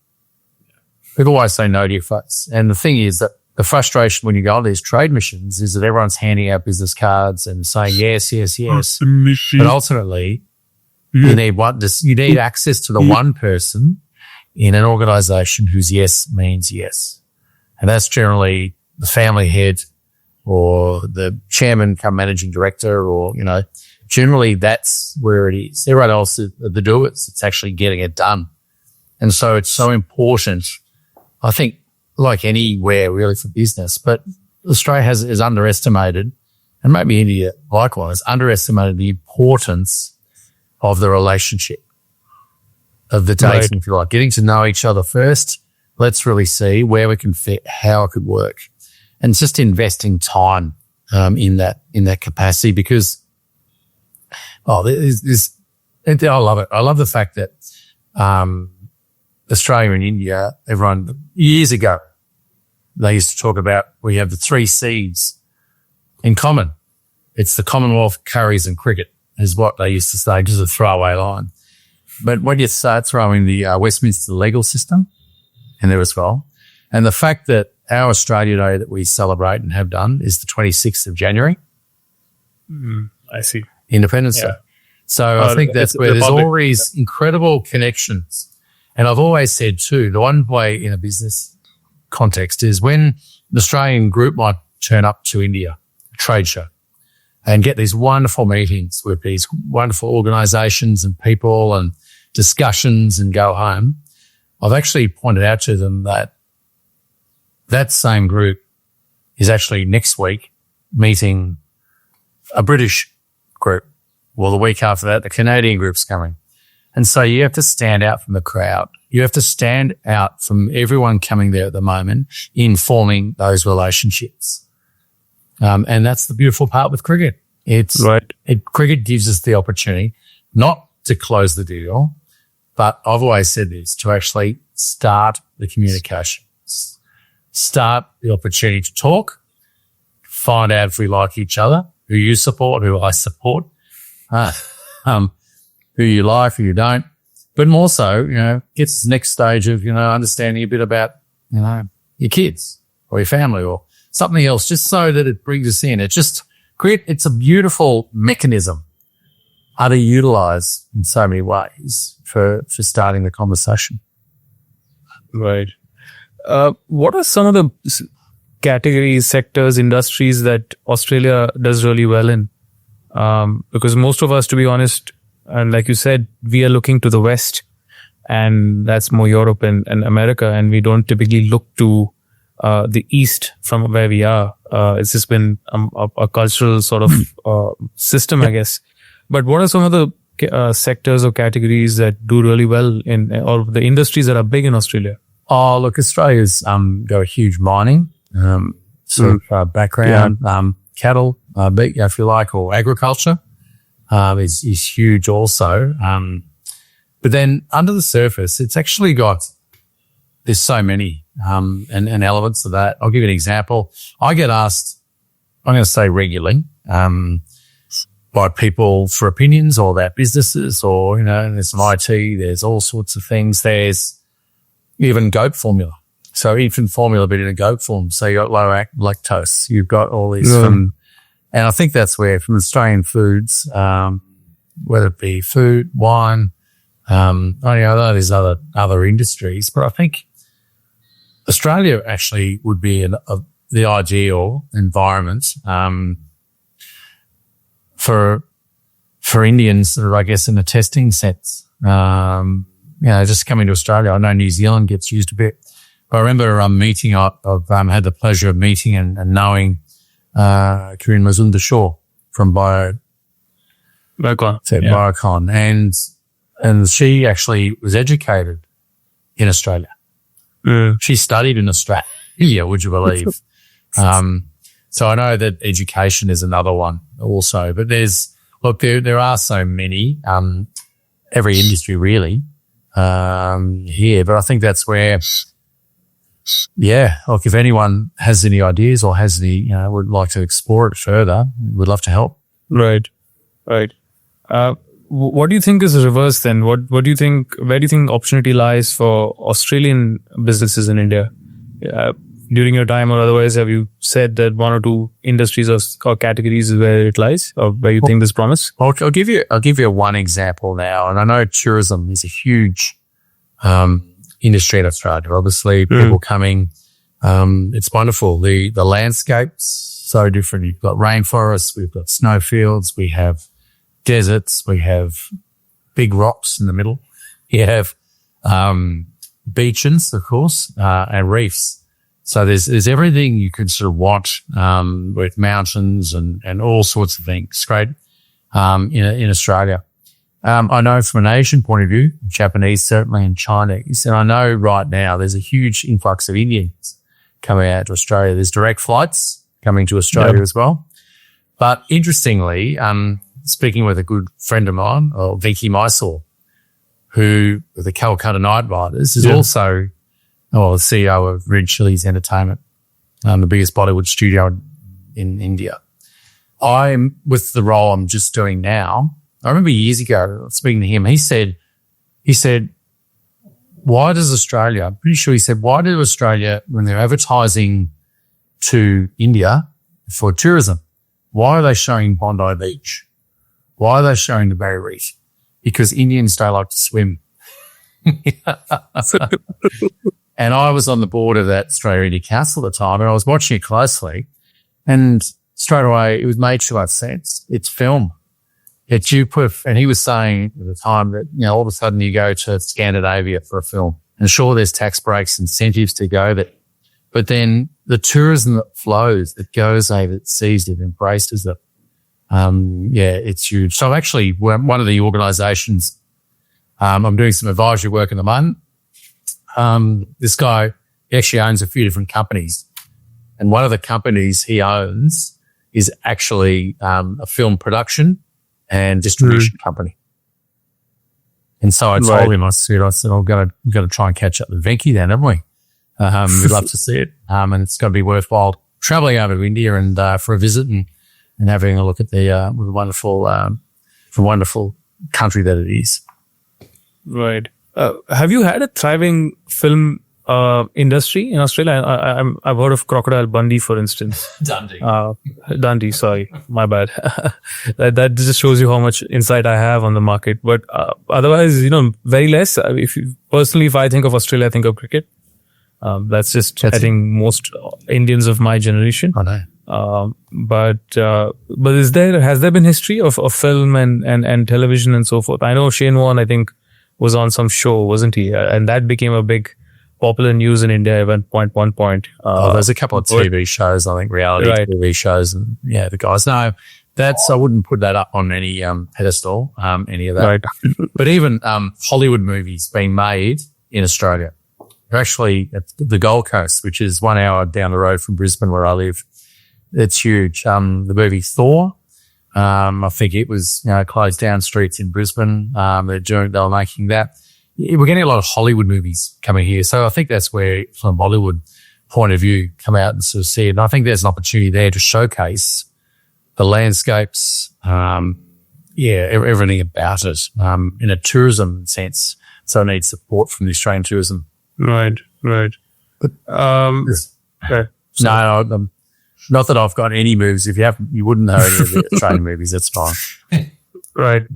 B: People always say no to your face. And the thing is that the frustration when you go on these trade missions is that everyone's handing out business cards and saying yes, yes, yes. But ultimately, you need access to the one person in an organization whose yes means yes. And that's generally the family head or the chairman come managing director or, generally that's where it is. Everyone else, the doers, it's actually getting it done. And so it's so important. I think like anywhere really for business, but Australia is underestimated, and maybe India likewise, underestimated the importance of the relationship, of the dating, if you like, getting to know each other first. Let's really see where we can fit, how it could work, and just investing time in that capacity because, I love it. I love the fact that Australia and India, everyone, years ago, they used to talk about we have the 3 C's in common. It's the Commonwealth, curries and cricket is what they used to say, just a throwaway line. But when you start throwing the Westminster legal system in there as well, and the fact that our Australia Day that we celebrate and have done is the 26th of January.
A: I see.
B: Independence Day. So I think that's where there's all these incredible connections. And I've always said too, the one way in a business context is when an Australian group might turn up to India, a trade show, and get these wonderful meetings with these wonderful organisations and people and discussions and go home. I've actually pointed out to them that same group is actually next week meeting a British group. Well, the week after that, the Canadian group's coming. And so you have to stand out from the crowd. You have to stand out from everyone coming there at the moment in forming those relationships. And that's the beautiful part with cricket. Cricket gives us the opportunity not to close the deal, but I've always said this, to actually start the communication, start the opportunity to talk, find out if we like each other, who you support, who I support, who you like, who you don't. But more so, gets to the next stage of, understanding a bit about, your kids or your family or something else, just so that it brings us in. It's a beautiful mechanism, underutilized in so many ways for starting the conversation.
A: Right. What are some of the categories, sectors, industries that Australia does really well in? Because most of us, to be honest, and like you said, we are looking to the West, and that's more Europe and America, and we don't typically look to the East from where we are. It's just been a cultural sort of system, I guess. But what are some of the sectors or categories that do really well in, or the industries that are big in Australia?
B: Oh, look, Australia's got a huge mining background. Cattle, if you like, or agriculture is huge also. But then under the surface, it's actually there's so many and elements of that. I'll give you an example. I get asked, I'm going to say regularly, by people for opinions or about businesses, or, there's some IT, there's all sorts of things. There's even goat formula. So infant formula, but in a goat form. So you got low lactose. You've got all these and I think that's where from Australian foods, whether it be food, wine, there's other industries, but I think Australia actually would be the ideal environment, for Indians that are, I guess, in the testing sense. Just coming to Australia, I know New Zealand gets used a bit. But I remember I've had the pleasure of meeting and knowing Corinne Mazumdar-Shaw from Biocon. And she actually was educated in Australia. She studied in Australia, would you believe? So I know that education is another one also. But there are so many, every industry really, here. But I think that's where, if anyone has any ideas or has any, would like to explore it further, we'd love to help.
A: Right. What do you think is the reverse then? What do you think, where do you think opportunity lies for Australian businesses in India? During your time or otherwise, have you said that one or two industries or categories is where it lies, or where you think there's promise?
B: I'll give you one example now. And I know tourism is a huge, industry in Australia. Obviously, people coming, it's wonderful. The landscape's so different. You've got rainforests, we've got snowfields, we have deserts, we have big rocks in the middle. You have beaches, of course, and reefs. So there's everything you could sort of want with mountains and all sorts of things. Great in Australia. I know from an Asian point of view, Japanese certainly, and Chinese, and I know right now there's a huge influx of Indians coming out to Australia. There's direct flights coming to Australia as well. But interestingly, speaking with a good friend of mine, Vicky Mysore, who with the Calcutta Night Riders is also the CEO of Red Chillies Entertainment, the biggest Bollywood studio in India. I'm with the role I'm just doing now. I remember years ago speaking to him, he said, why does Australia, I'm pretty sure he said, why do Australia, when they're advertising to India for tourism, why are they showing Bondi Beach? Why are they showing the Barrier Reef? Because Indians don't like to swim. And I was on the board of that Australia India Council at the time, and I was watching it closely, and straight away it was made too much sense. It's film. And he was saying at the time that, all of a sudden you go to Scandinavia for a film, and sure, there's tax breaks, incentives to go there, but then the tourism that flows, that goes over, that sees it, embraces it. It's huge. So actually, one of the organisations, I'm doing some advisory work in the moment. This guy, he actually owns a few different companies, and one of the companies he owns is actually a film production and distribution company. And so I told him, I said, we've got to try and catch up with Venki then, haven't we? We'd love to see it. And it's got to be worthwhile traveling over to India and for a visit and having a look at the wonderful country that it is.
A: Right. Have you had a thriving film industry in Australia? I've heard of Crocodile Dundee, for instance. Dundee, sorry, my bad. that just shows you how much insight I have on the market. But otherwise, very less. If I think of Australia, I think of cricket. That's just, I think, most Indians of my generation.
B: I know.
A: But has there been history of film and television and so forth? I know Shane Warne, I think, was on some show, wasn't he? And that became a big popular news in India at one point.
B: There's a couple of TV shows, I think, reality TV shows, and the guys. No, I wouldn't put that up on any pedestal, any of that.
A: Right.
B: But even Hollywood movies being made in Australia. They're actually at the Gold Coast, which is 1 hour down the road from Brisbane where I live. It's huge. The movie Thor, I think it was, closed down streets in Brisbane. They were making that. We're getting a lot of Hollywood movies coming here. So I think that's where, from a Bollywood point of view, come out and sort of see it. And I think there's an opportunity there to showcase the landscapes, everything about it, in a tourism sense. So it needs support from the Australian tourism.
A: Right. But, okay.
B: No, not that I've got any movies. If you wouldn't know any of the Australian movies, that's fine.
A: Right.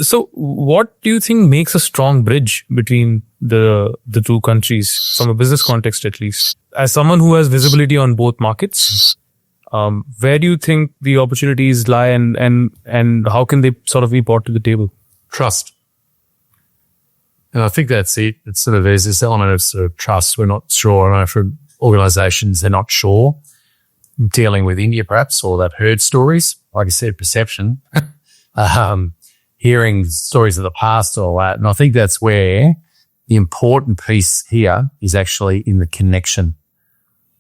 A: So what do you think makes a strong bridge between the two countries, from a business context at least? As someone who has visibility on both markets, where do you think the opportunities lie, and how can they sort of be brought to the table?
B: Trust. And I think that's it. It's sort of, there's this element of sort of trust. We're not sure. I know for organizations, they're not sure. Dealing with India perhaps, or they've heard stories, like I said, perception, hearing stories of the past, all that. And I think that's where the important piece here is actually in the connection.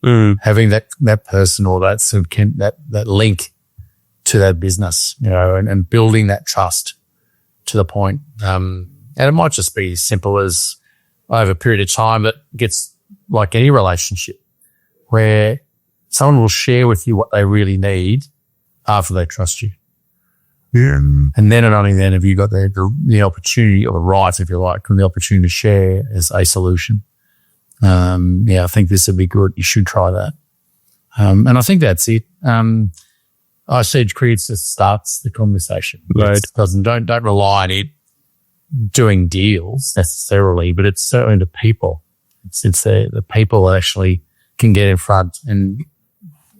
B: Having that person or that sort of that link to that business, and building that trust to the point. And it might just be as simple as over a period of time that gets like any relationship where someone will share with you what they really need after they trust you.
C: Yeah.
B: And then and only then have you got the opportunity, or the right, if you like, and the opportunity to share as a solution. I think this would be good. You should try that. And I think that's it. I said creates, starts the conversation.
A: Right.
B: Don't rely on it doing deals necessarily, but it's certainly the people. It's the people that actually can get in front. And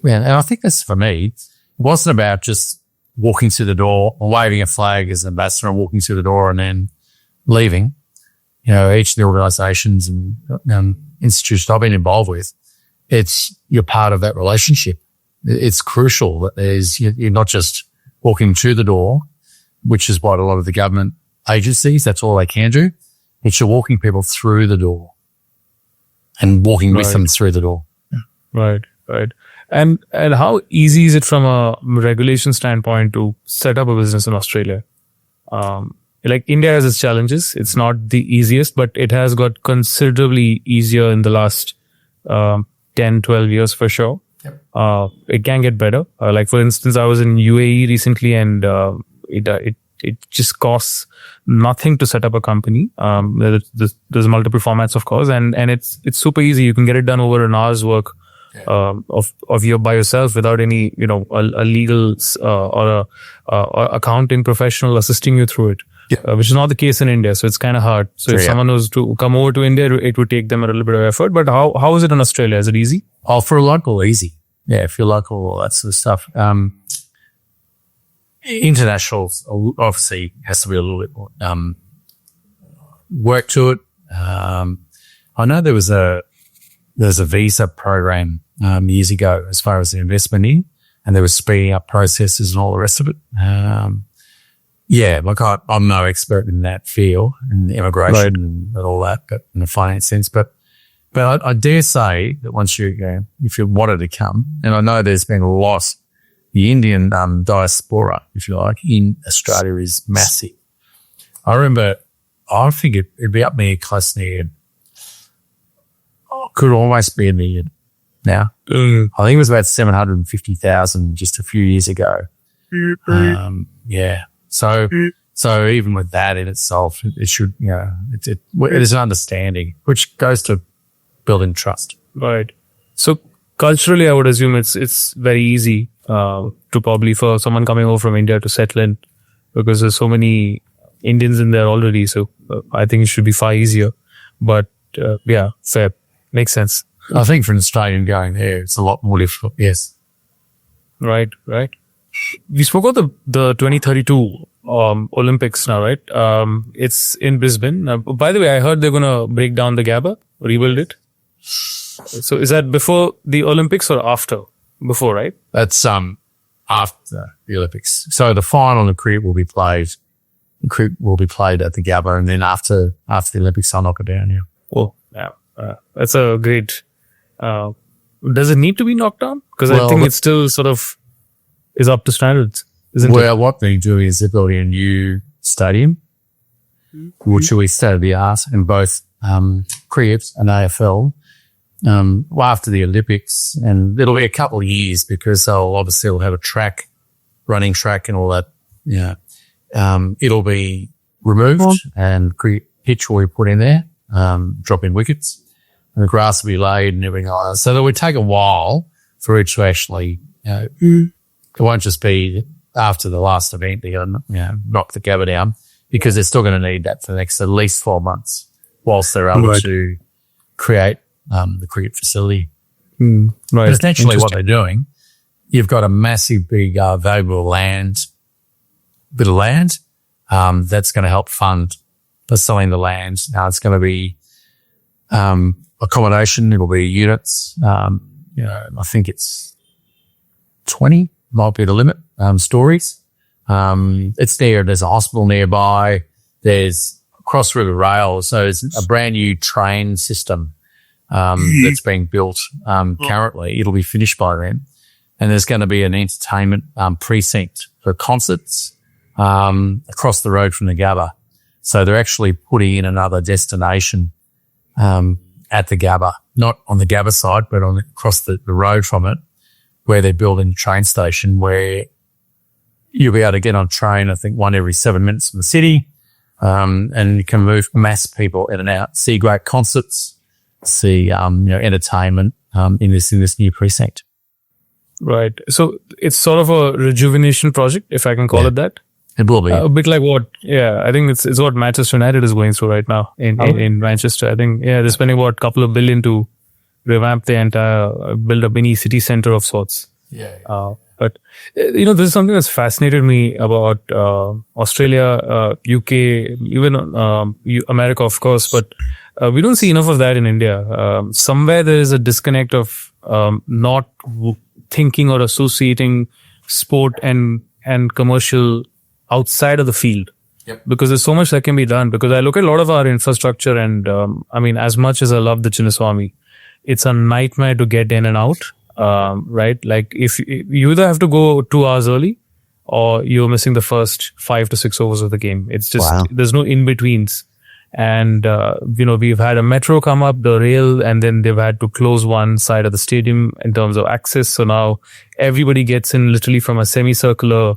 B: I think that's, for me, it wasn't about just walking through the door or waving a flag as an ambassador and walking through the door and then leaving. Each of the organizations and institutions I've been involved with, you're part of that relationship. It's crucial that you're not just walking through the door, which is what a lot of the government agencies, that's all they can do. It's you're walking people through the door and walking with them through the door.
A: Right. And how easy is it from a regulation standpoint to set up a business in Australia? Like India has its challenges. It's not the easiest, but it has got considerably easier in the last 10, 12 years for sure.
B: Yep.
A: It can get better. Like for instance, I was in UAE recently, and it just costs nothing to set up a company. There's multiple formats, of course, and it's super easy. You can get it done over an hour's work of your by yourself without any a legal or accounting professional assisting you through it. Which is not the case in India, so it's kind of hard. So if someone was to come over to India, it would take them a little bit of effort. But how is it in Australia? Is it easy?
B: Oh, for a local, easy. Yeah, if you're local, all that sort of stuff. International obviously has to be a little bit more work to it. I know there's a visa program years ago as far as the investment in, and they were speeding up processes and all the rest of it. I'm no expert in that field, in immigration and all that, but in the finance sense. But I dare say that once if you wanted to come, and I know there's been a lot, the Indian diaspora, if you like, in Australia is massive. I remember, I think it'd be up near close near, could almost be a million now. I think it was about 750,000 just a few years ago. So even with that in itself, it should, it is an understanding, which goes to building trust.
A: Right. So culturally, I would assume it's very easy to probably for someone coming over from India to settle in, because there's so many Indians in there already. So I think it should be far easier. But fair. Makes sense.
B: I think for an Australian going there, it's a lot more difficult. Yes.
A: Right. We spoke about the 2032 Olympics now, right? It's in Brisbane. By the way, I heard they're going to break down the Gabba, rebuild it. So is that before the Olympics or after? Before, right?
B: That's after the Olympics. So the final and the cricket will be played. The cricket will be played at the Gabba, and then after the Olympics, I'll knock it down. Yeah.
A: Oh, yeah. That's a great. Does it need to be knocked down? Because I think it still sort of is up to standards, isn't it?
B: Well, what they do is they're building a new stadium, which will be state of the art in both cricket and AFL. After the Olympics, and it'll be a couple of years because they'll obviously have a running track and all that. Yeah. It'll be removed and pitch will be put in there, drop in wickets, and the grass will be laid and everything like that. So that would take a while for it to actually, it won't just be after the last event they're going to knock the Gabba down, because they're still going to need that for the next at least 12 months whilst they're able to create the cricket facility.
A: Right.
B: But essentially what they're doing, you've got a massive, big, valuable bit of land that's going to help fund for selling the land. Now it's going to be accommodation. It'll be units. I think it's 20 might be the limit, stories. It's there. There's a hospital nearby. There's Cross River Rail. So it's a brand new train system that's being built currently. It'll be finished by then. And there's going to be an entertainment precinct for concerts across the road from the Gabba. So they're actually putting in another destination at the Gabba, not on the Gabba side, but across the road from it, where they're building a train station where you'll be able to get on a train, I think, one every 7 minutes from the city, and you can move mass people in and out, see great concerts, see entertainment in this new precinct.
A: Right. So it's sort of a rejuvenation project, if I can call it that.
B: It will be.
A: A bit like I think it's what Manchester United is going through right now in Manchester. I think, they're spending a couple of billion to revamp the entire, build a mini city center of sorts. But, this is something that's fascinated me about Australia, UK, even America, of course, but we don't see enough of that in India. Somewhere there is a disconnect of not thinking or associating sport and commercial outside of the field.
B: Yep.
A: Because there's so much that can be done. Because I look at a lot of our infrastructure and, as much as I love the Chinnaswamy, it's a nightmare to get in and out. Right? Like if you either have to go 2 hours early or you're missing the first 5 to 6 overs of the game. It's just, there's no in-betweens. And, we've had a metro come up, the rail, and then they've had to close one side of the stadium in terms of access. So now everybody gets in literally from a semicircular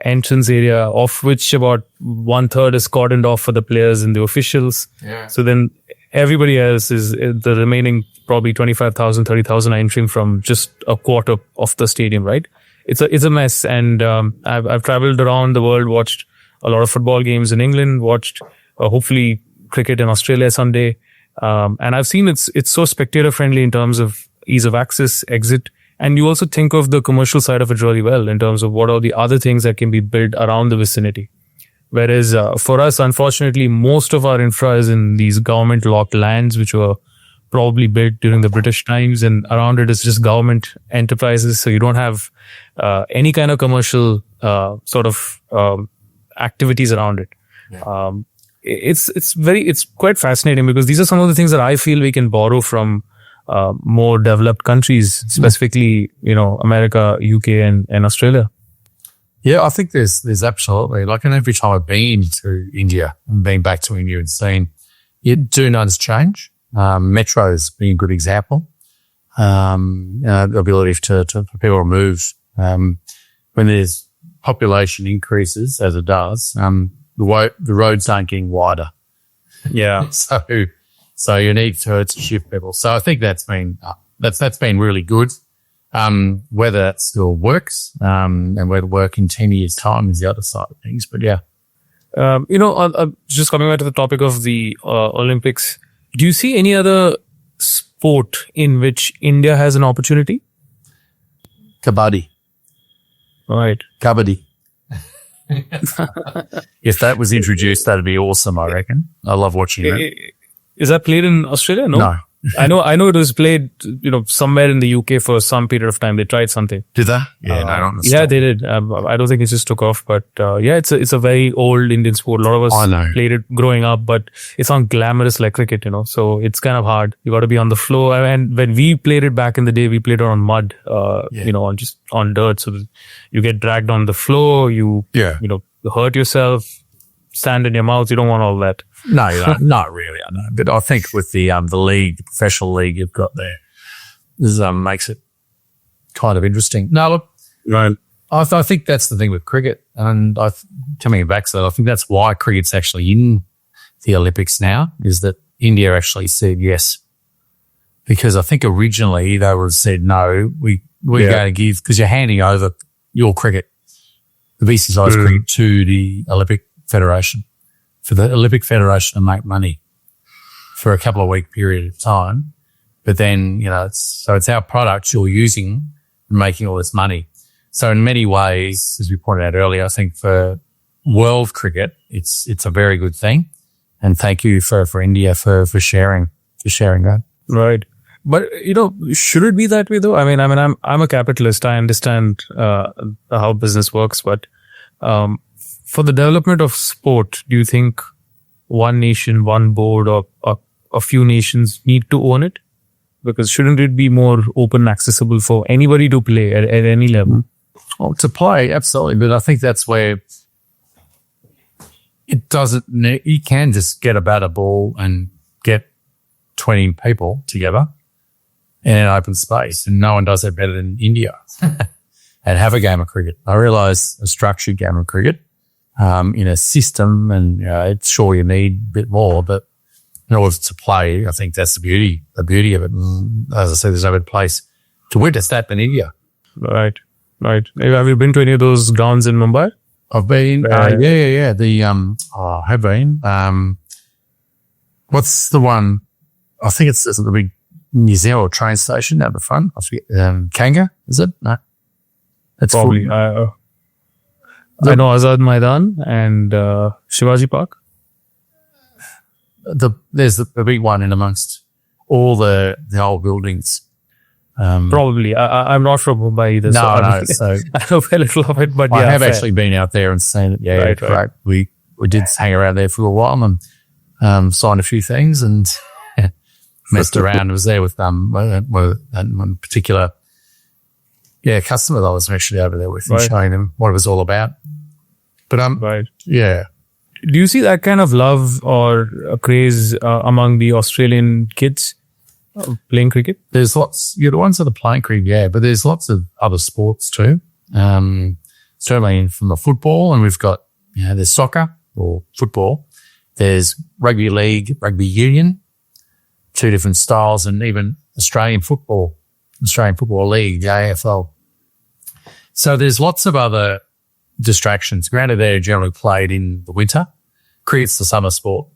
A: entrance area, of which about 1/3 is cordoned off for the players and the officials.
B: Yeah.
A: So then everybody else is the remaining probably 25,000, 30,000 are entering from just a quarter of the stadium, right? It's a mess. And I've traveled around the world, watched a lot of football games in England, watched hopefully cricket in Australia someday. And I've seen it's so spectator friendly in terms of ease of access, exit. And you also think of the commercial side of it really well in terms of what are the other things that can be built around the vicinity. Whereas for us, unfortunately, most of our infra is in these government locked lands, which were probably built during the British times, and around it is just government enterprises. So you don't have any kind of commercial sort of activities around it. Yeah. It's quite fascinating because these are some of the things that I feel we can borrow from more developed countries, specifically, America, UK and Australia.
B: Yeah, I think there's absolutely, and every time I've been to India and been back to India and seen, you do notice change. Metro's been a good example. The ability for people to move. When there's population increases, as it does, the roads aren't getting wider.
A: Yeah.
B: So you need to shift people. So I think that's been really good. Whether that still works, and whether it'll work in 10 years' time is the other side of things. But yeah.
A: Just coming back to the topic of the Olympics, do you see any other sport in which India has an opportunity?
B: Kabaddi.
A: Right.
B: Kabaddi. If that was introduced, that'd be awesome, I reckon. I love watching that.
A: Is that played in Australia? No. I know it was played, somewhere in the UK for some period of time. They tried something.
B: Did they? Yeah, I don't understand.
A: Yeah, they did. I don't think it just took off, but it's a very old Indian sport. A lot of us played it growing up, but it's not glamorous like cricket, so it's kind of hard. You got to be on the floor. And when we played it back in the day, we played it on mud, on dirt. So you get dragged on the floor. You hurt yourself, sand in your mouth. You don't want all that.
B: No, you don't. Not really. I know, but I think with the league, the professional league you've got there, this makes it kind of interesting. No, look,
A: right.
B: I think that's the thing with cricket, and coming back to that, I think that's why cricket's actually in the Olympics now. Is that India actually said yes, because I think originally they would have said no. We're going to give, because you're handing over your cricket, the BCCI's cricket, to the Olympic Federation, for the Olympic Federation to make money for a couple of week period of time. But then, it's our product you're using and making all this money. So in many ways, as we pointed out earlier, I think for world cricket, it's a very good thing. And thank you for India for sharing that.
A: Right. But, should it be that way though? I mean, I'm a capitalist. I understand, how business works, but, for the development of sport, do you think one nation, one board, or a few nations need to own it? Because shouldn't it be more open, accessible for anybody to play at any level?
B: Oh, to play, absolutely. But I think that's where it doesn't. You can just get a bat, a ball, and get 20 people together in an open space, and no one does that better than India. And have a game of cricket. I realise a structured game of cricket. In a system, and it's sure you need a bit more, but in order to play, I think that's the beauty of it. And as I said, there's no better place to witness that than India.
A: Right. Have you been to any of those grounds in Mumbai?
B: I've been. Yeah. I have been. What's the one? I think it's the big New Zealand train station out the front. I forget. Kanga, is it? No,
A: that's probably. I know Azad Maidan and Shivaji Park.
B: There's the big one in amongst all the old buildings.
A: Probably. I'm not from Mumbai either.
B: So
A: I know very little of it, but
B: I have actually been out there and seen it. Yeah, right. We did hang around there for a while and signed a few things and messed around. I was there with one particular customer that I was actually over there with and showing them what it was all about. But yeah.
A: Do you see that kind of love or craze among the Australian kids playing cricket?
B: There's lots. You're the ones that are playing cricket, but there's lots of other sports too. Certainly from the football, and we've got there's soccer or football. There's rugby league, rugby union, two different styles, and even Australian Football League, AFL. So there's lots of other distractions. Granted, they're generally played in the winter. Cricket's the summer sport,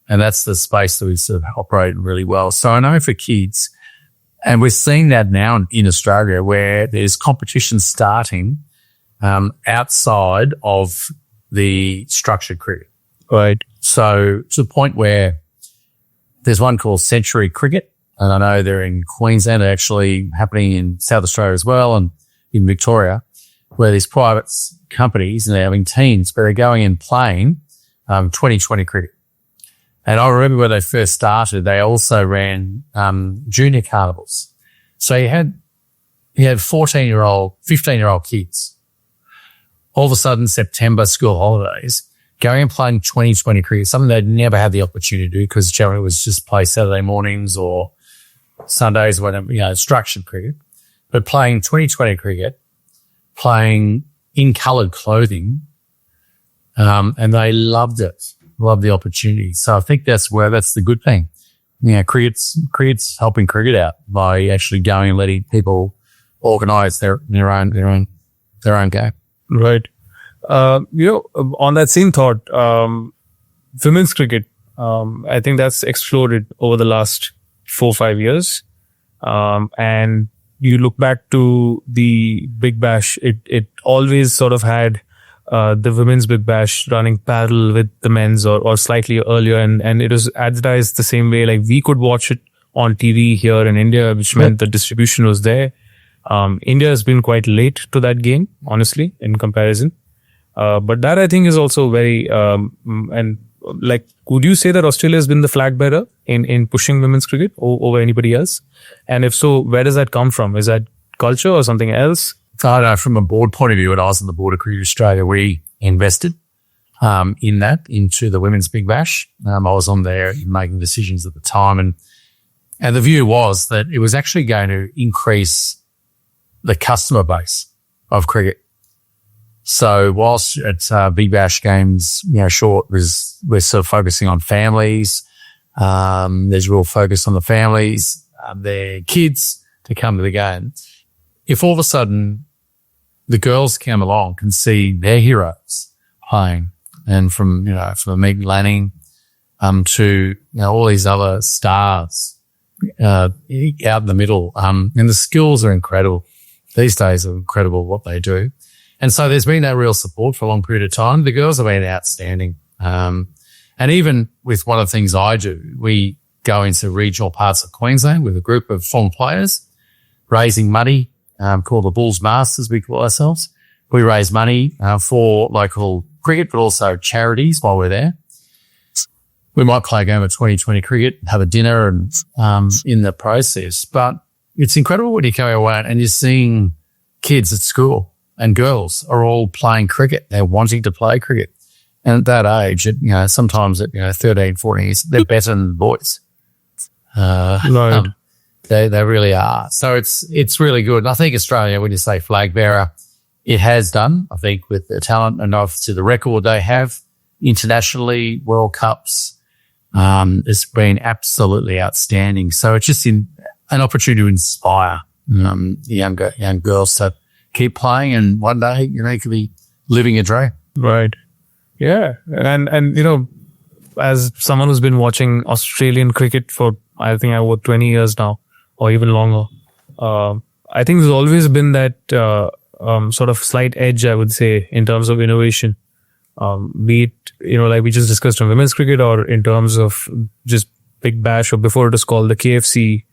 B: and that's the space that we sort of operate really well. So I know for kids, and we're seeing that now in Australia where there's competition starting outside of the structured cricket.
A: Right.
B: So to the point where there's one called Century Cricket, and I know they're in Queensland, actually happening in South Australia as well, and in Victoria, where these private companies and they're having teams, but they're going and playing 2020 cricket. And I remember when they first started, they also ran junior carnivals. So you had 14-year-old, 15-year-old kids. All of a sudden, September school holidays, going and playing 2020 cricket, something they'd never had the opportunity to do because generally it was just play Saturday mornings or Sundays, whatever, structured cricket. But playing 2020 cricket, playing in coloured clothing, and they loved it, loved the opportunity. So I think that's the good thing. Cricket's helping cricket out by actually going and letting people organise their own game.
A: Right. On that same thought, women's cricket, I think that's exploded over the last 4 or 5 years. And you look back to the Big Bash, it always sort of had the women's Big Bash running parallel with the men's or slightly earlier. And it was advertised the same way. Like we could watch it on TV here in India, which meant the distribution was there. India has been quite late to that game, honestly, in comparison. But that I think is also very, and like, would you say that Australia has been the flag bearer in pushing women's cricket over anybody else? And if so, where does that come from? Is that culture or something else?
B: I know from a board point of view, when I was on the board of Cricket Australia, we invested into the Women's Big Bash. I was on there making decisions at the time. And the view was that it was actually going to increase the customer base of cricket. So whilst at Big Bash games, short, we're sort of focusing on families. There's real focus on the families, their kids to come to the game. If all of a sudden the girls come along, can see their heroes playing, and from Meg Lanning to all these other stars out in the middle, and the skills are incredible. These days are incredible what they do. And so there's been that real support for a long period of time. The girls have been outstanding. And even with one of the things I do, we go into regional parts of Queensland with a group of former players, raising money, called the Bulls Masters, we call ourselves. We raise money for local cricket, but also charities while we're there. We might play a game of 2020 cricket, have a dinner and in the process. But it's incredible when you go away and you're seeing kids at school and girls are all playing cricket. They're wanting to play cricket. And at that age, sometimes at 13, 14, they're better than boys.
A: Right.
B: They really are. So it's really good. And I think Australia, when you say flag bearer, it has done, I think, with the talent and obviously the record they have internationally, World Cups. It's been absolutely outstanding. So it's just an opportunity to inspire young girls to keep playing, and one day, you could be living a dream.
A: Right. Yeah. And as someone who's been watching Australian cricket for, I think, over 20 years now, or even longer, I think there's always been that sort of slight edge, I would say, in terms of innovation. Be it, like we just discussed on women's cricket, or in terms of just Big Bash, or before it was called the KFC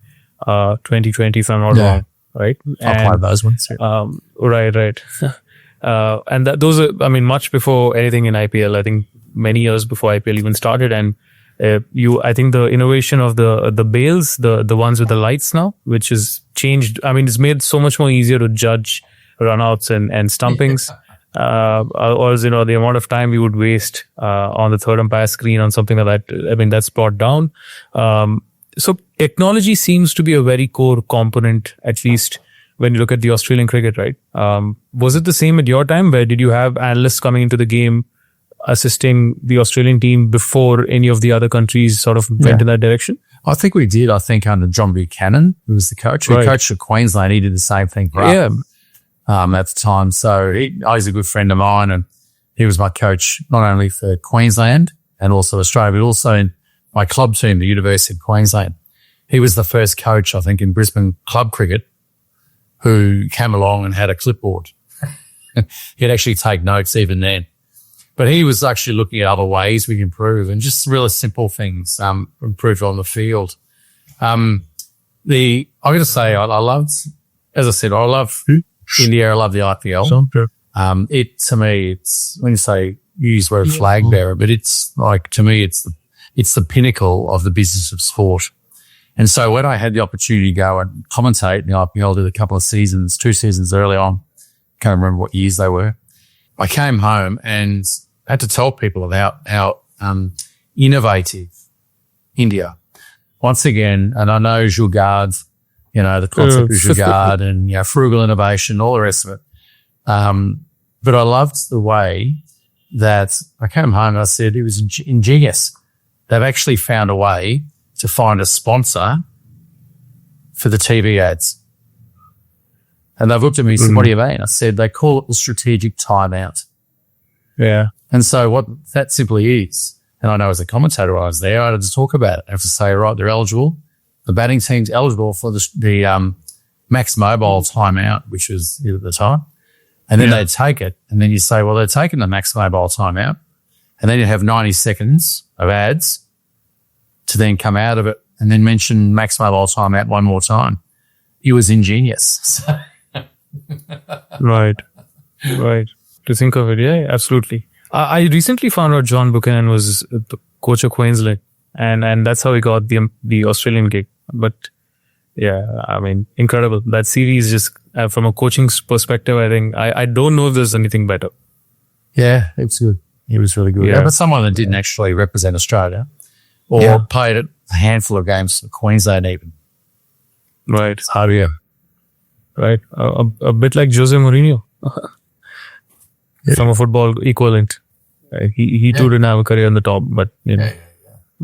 A: 2020, if I'm not wrong. Right.
B: I'll play those ones.
A: Right. And those are, much before anything in IPL, I think many years before IPL even started. And I think the innovation of the bails, the ones with the lights now, which has changed. It's made so much more easier to judge runouts and stumpings. Or the amount of time we would waste on the third umpire screen on something like that. That's brought down. So technology seems to be a very core component, at least when you look at the Australian cricket, right? Was it the same at your time, where did you have analysts coming into the game assisting the Australian team before any of the other countries sort of went in that direction?
B: I think we did. I think under John Buchanan, who was the coach, who coached at Queensland, he did the same thing for us at the time. So he's a good friend of mine, and he was my coach not only for Queensland and also Australia, but also in my club team, the University of Queensland. He was the first coach, I think, in Brisbane club cricket who came along and had a clipboard. He'd actually take notes even then. But he was actually looking at other ways we can improve, and just really simple things, improve on the field. I'm going to say I loved, as I said, I love India. I love the IPL. To me, it's, when you use the word flag bearer, but it's like, to me, it's the pinnacle of the business of sport. And so when I had the opportunity to go and commentate in the IPL, did a couple of seasons, 2 seasons early on, can't remember what years they were, I came home and had to tell people about how innovative India. Once again, and I know Jugaad, the concept of Jugaad and frugal innovation, all the rest of it. But I loved the way that I came home and I said it was ingenious. They've actually found a way to find a sponsor for the TV ads. And they've looked at me and said, what do you mean? I said, they call it the strategic timeout.
A: Yeah.
B: And so what that simply is, and I know as a commentator I was there, I had to talk about it. I have to say, right, they're eligible the batting team's eligible for the max mobile timeout, which was at the time. And then they'd take it. And then you say, well, they're taking the max mobile timeout. And then you have 90 seconds of ads to then come out of it and then mention max mobile timeout one more time. He was ingenious.
A: Right. To think of it, yeah, absolutely. I recently found out John Buchanan was the coach of Queensland, and that's how he got the Australian gig. But yeah, I mean, incredible. That series just from a coaching perspective, I think I don't know if there's anything better.
B: Yeah, it was good. He was really good.
A: Yeah.
B: But someone that didn't actually represent Australia or played a handful of games for Queensland even.
A: Right.
B: So, yeah.
A: Right. A bit like Jose Mourinho. From a football equivalent. He too didn't have a career on the top, but, you know,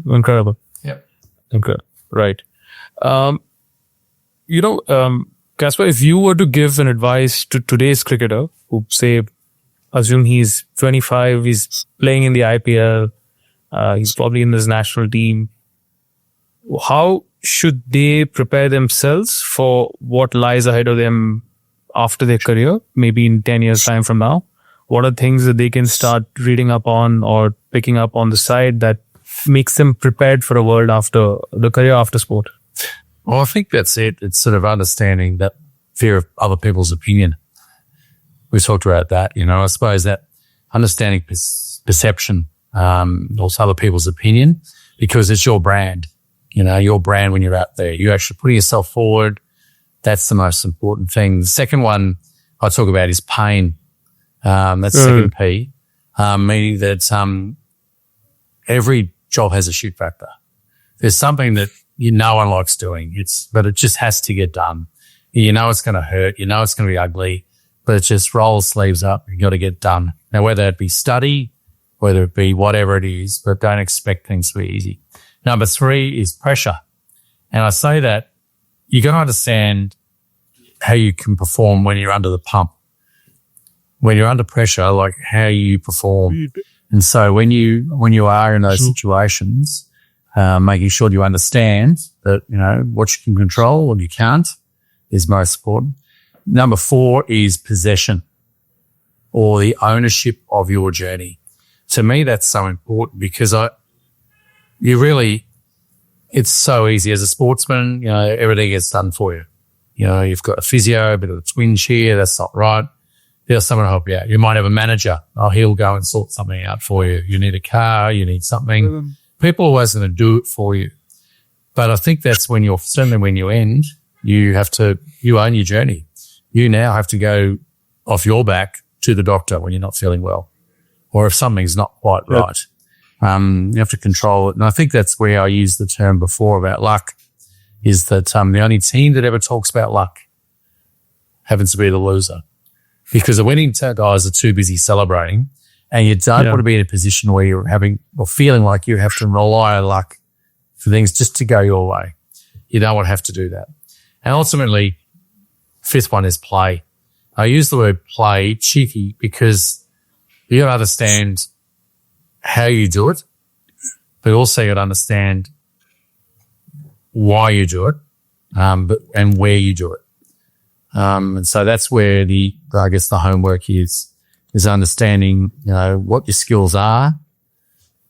A: incredible.
B: Yep.
A: Incredible. Right. Kaspa, if you were to give an advice to today's cricketer who, say, assume he's 25, he's playing in the IPL, he's probably in this national team, how should they prepare themselves for what lies ahead of them after their career, maybe in 10 years' time from now? What are things that they can start reading up on or picking up on the side that makes them prepared for a world after the career after sport?
B: Well, I think that's it. It's sort of understanding that fear of other people's opinion. We talked about that, you know. I suppose that understanding perception, also other people's opinion, because it's your brand, you know, your brand when you're out there. You're actually putting yourself forward. That's the most important thing. The second one I talk about is pain. That's second P, meaning that every job has a shoot factor. There's something that no one likes doing, but it just has to get done. You know it's going to hurt. You know it's going to be ugly, but it's just roll the sleeves up. You got to get done. Now, whether it be study, whether it be whatever it is, but don't expect things to be easy. Number 3 is pressure. And I say that you got to understand how you can perform when you're under the pump. When you're under pressure, like how you perform. And so when you are in those situations, making sure you understand that, you know, what you can control, what you can't is most important. Number 4 is possession or the ownership of your journey. To me, that's so important because it's so easy as a sportsman, you know, everything gets done for you. You know, you've got a physio, a bit of a twinge here, that's not right. There's someone to help you out. You might have a manager. Oh, he'll go and sort something out for you. You need a car, you need something. People are always going to do it for you. But I think that's certainly when you end, you own your journey. You now have to go off your back to the doctor when you're not feeling well or if something's not quite right. You have to control it. And I think that's where I used the term before about luck is that the only team that ever talks about luck happens to be the loser. Because the winning guys are too busy celebrating and you don't want to be in a position where you're having or feeling like you have to rely on luck for things just to go your way. You don't want to have to do that. And ultimately, 5th one is play. I use the word play cheeky because you got to understand how you do it, but also you got to understand why you do it, and where you do it. And so that's where the homework is understanding, you know, what your skills are,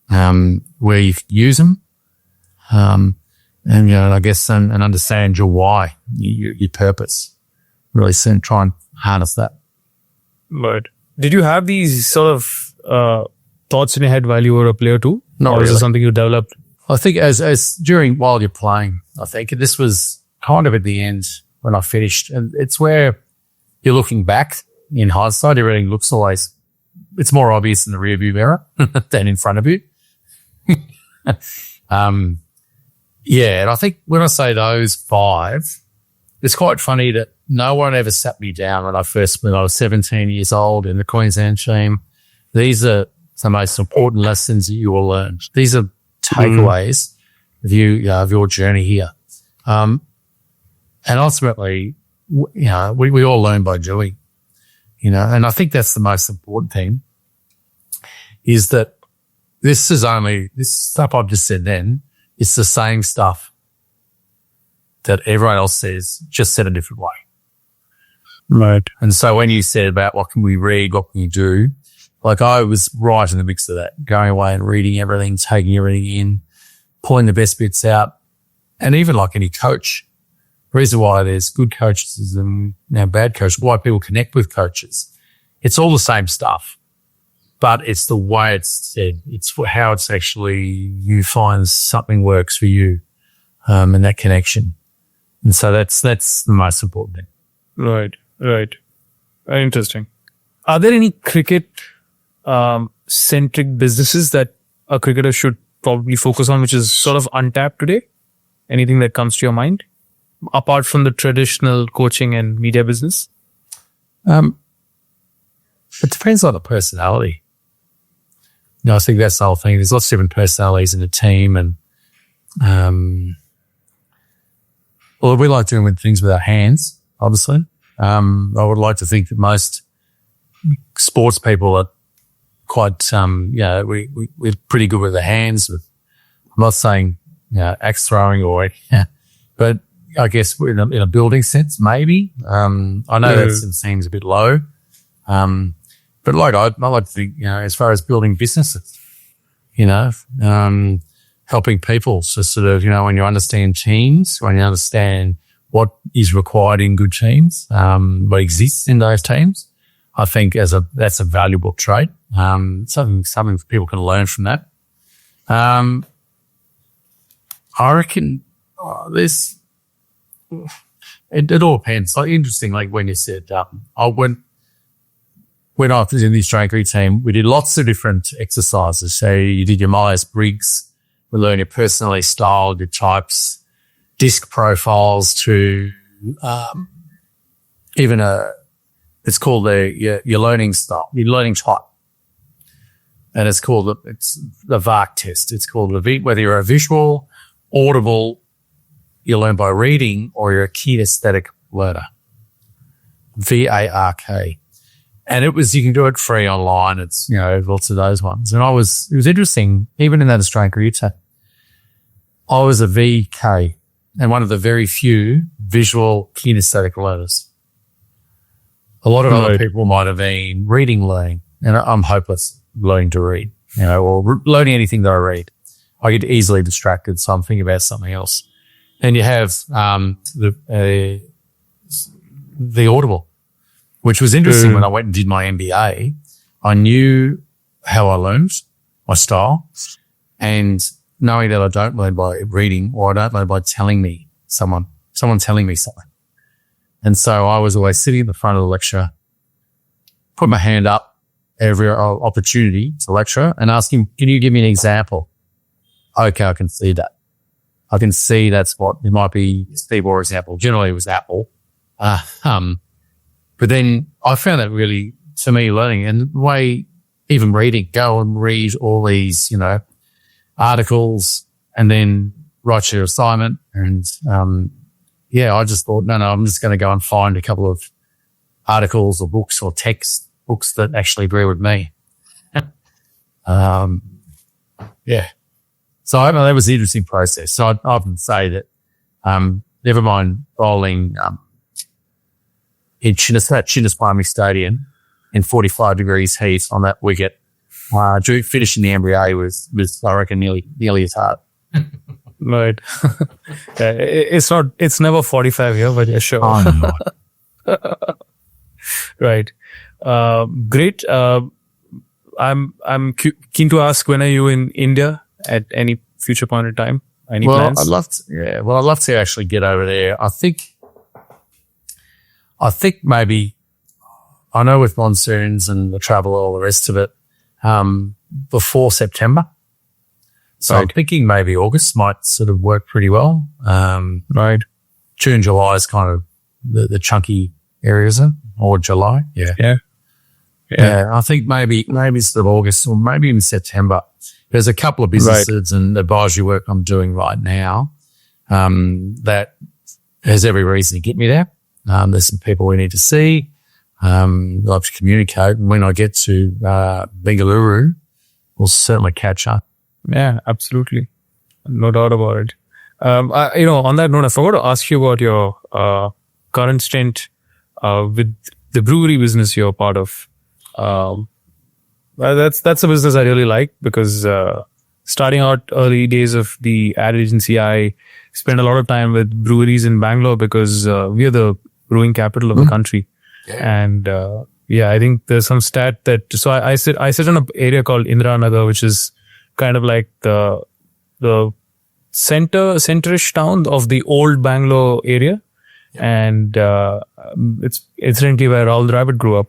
B: where you use them, and, you know, I guess, and understand your why, your purpose. Really soon try and harness that.
A: Right. Did you have these sort of thoughts in your head while you were a player too?
B: Not
A: or
B: really.
A: Is it something you developed?
B: I think while you're playing, I think this was kind of at the end when I finished. And it's where you're looking back in hindsight, everything looks it's more obvious in the rearview mirror than in front of you. And I think when I say those 5, it's quite funny that no one ever sat me down when I was 17 years old in the Queensland team. These are the most important lessons that you will learn. These are takeaways of your journey here. And ultimately, you know, we all learn by doing, you know, and I think that's the most important thing is that this stuff I've just said then, it's the same stuff that everyone else says, just said a different way.
A: Right.
B: And so when you said about what can we read, what can you do, like I was right in the mix of that, going away and reading everything, taking everything in, pulling the best bits out. And even like any coach, the reason why there's good coaches and bad coaches, why people connect with coaches, it's all the same stuff, but it's the way it's said. It's how it's actually, you find something works for you, and that connection. And so that's the most important thing.
A: Right. Very interesting. Are there any cricket centric businesses that a cricketer should probably focus on, which is sort of untapped today? Anything that comes to your mind apart from the traditional coaching and media business?
B: It depends on the personality. I think that's the whole thing. There's lots of different personalities in a team, and well, we like doing things with our hands, obviously. I would like to think that most sports people are quite, we're pretty good with the hands. I'm not saying, axe throwing but I guess in a building sense, maybe. I know that seems a bit low. But like, I like to think, as far as building businesses, helping people. So sort of, when you understand teams, when you understand what is required in good teams, what exists in those teams, I think that's a valuable trait. Something people can learn from that. I reckon it all depends. Like, interesting, like when you said, when I was in the Australian cricket team, we did lots of different exercises. So you did your Myers-Briggs, we learned your personality style, your types, disc profiles to even it's called your learning style, your learning type. And it's called the VARC test. It's called whether you're a visual, audible, you learn by reading, or you're a kinesthetic learner. VARK. And you can do it free online. It's, lots of those ones. And it was interesting, even in that Australian cricket team, I was a VK and one of the very few visual kinesthetic learners. A lot of other people might have been reading learning, and I'm hopeless learning to read, or learning anything that I read. I get easily distracted, so I'm thinking about something else. And you have the audible, which was interesting. When I went and did my MBA, I knew how I learned, my style, and knowing that I don't learn by reading, or I don't learn by telling me someone telling me something. And so I was always sitting in the front of the lecture, put my hand up every opportunity to lecture and ask him, can you give me an example? Okay, I can see that. I can see that's what it might be. Steve Orr example. Generally it was Apple. But then I found that really, to me, learning and the way, even reading, go and read all these, articles and then write your assignment. And, I just thought, no, I'm just going to go and find a couple of articles or books or text books that actually agree with me. So I know that was the interesting process. So I often say that, never mind bowling, in Chinnaswamy Stadium in 45 degrees heat on that wicket. Finishing the MBA was I reckon nearly as hard.
A: Right. It's never 45 here, but yeah, sure.
B: Oh, no.
A: Right. Great. I'm keen to ask, when are you in India at any future point in time? Any plans?
B: I'd love to actually get over there. I think maybe, I know with monsoons and the travel, all the rest of it, before September. So I'm thinking maybe August might sort of work pretty well.
A: Right.
B: June, July is kind of the chunky areas, or July. Yeah. I think maybe sort of August or maybe even September. There's a couple of businesses and advisory work I'm doing right now that has every reason to get me there. There's some people we need to see. Love to communicate. And when I get to Bengaluru, we'll certainly catch up.
A: Yeah, absolutely. No doubt about it. On that note, I forgot to ask you about your current stint with the brewery business you're part of. That's a business I really like because starting out early days of the ad agency, I spent a lot of time with breweries in Bangalore because we are the brewing capital of the country. Yeah. And I think there's some stat that so I sit in an area called Indiranagar, which is kind of like the centerish town of the old Bangalore area. And it's incidentally where Rahul Dravid grew up.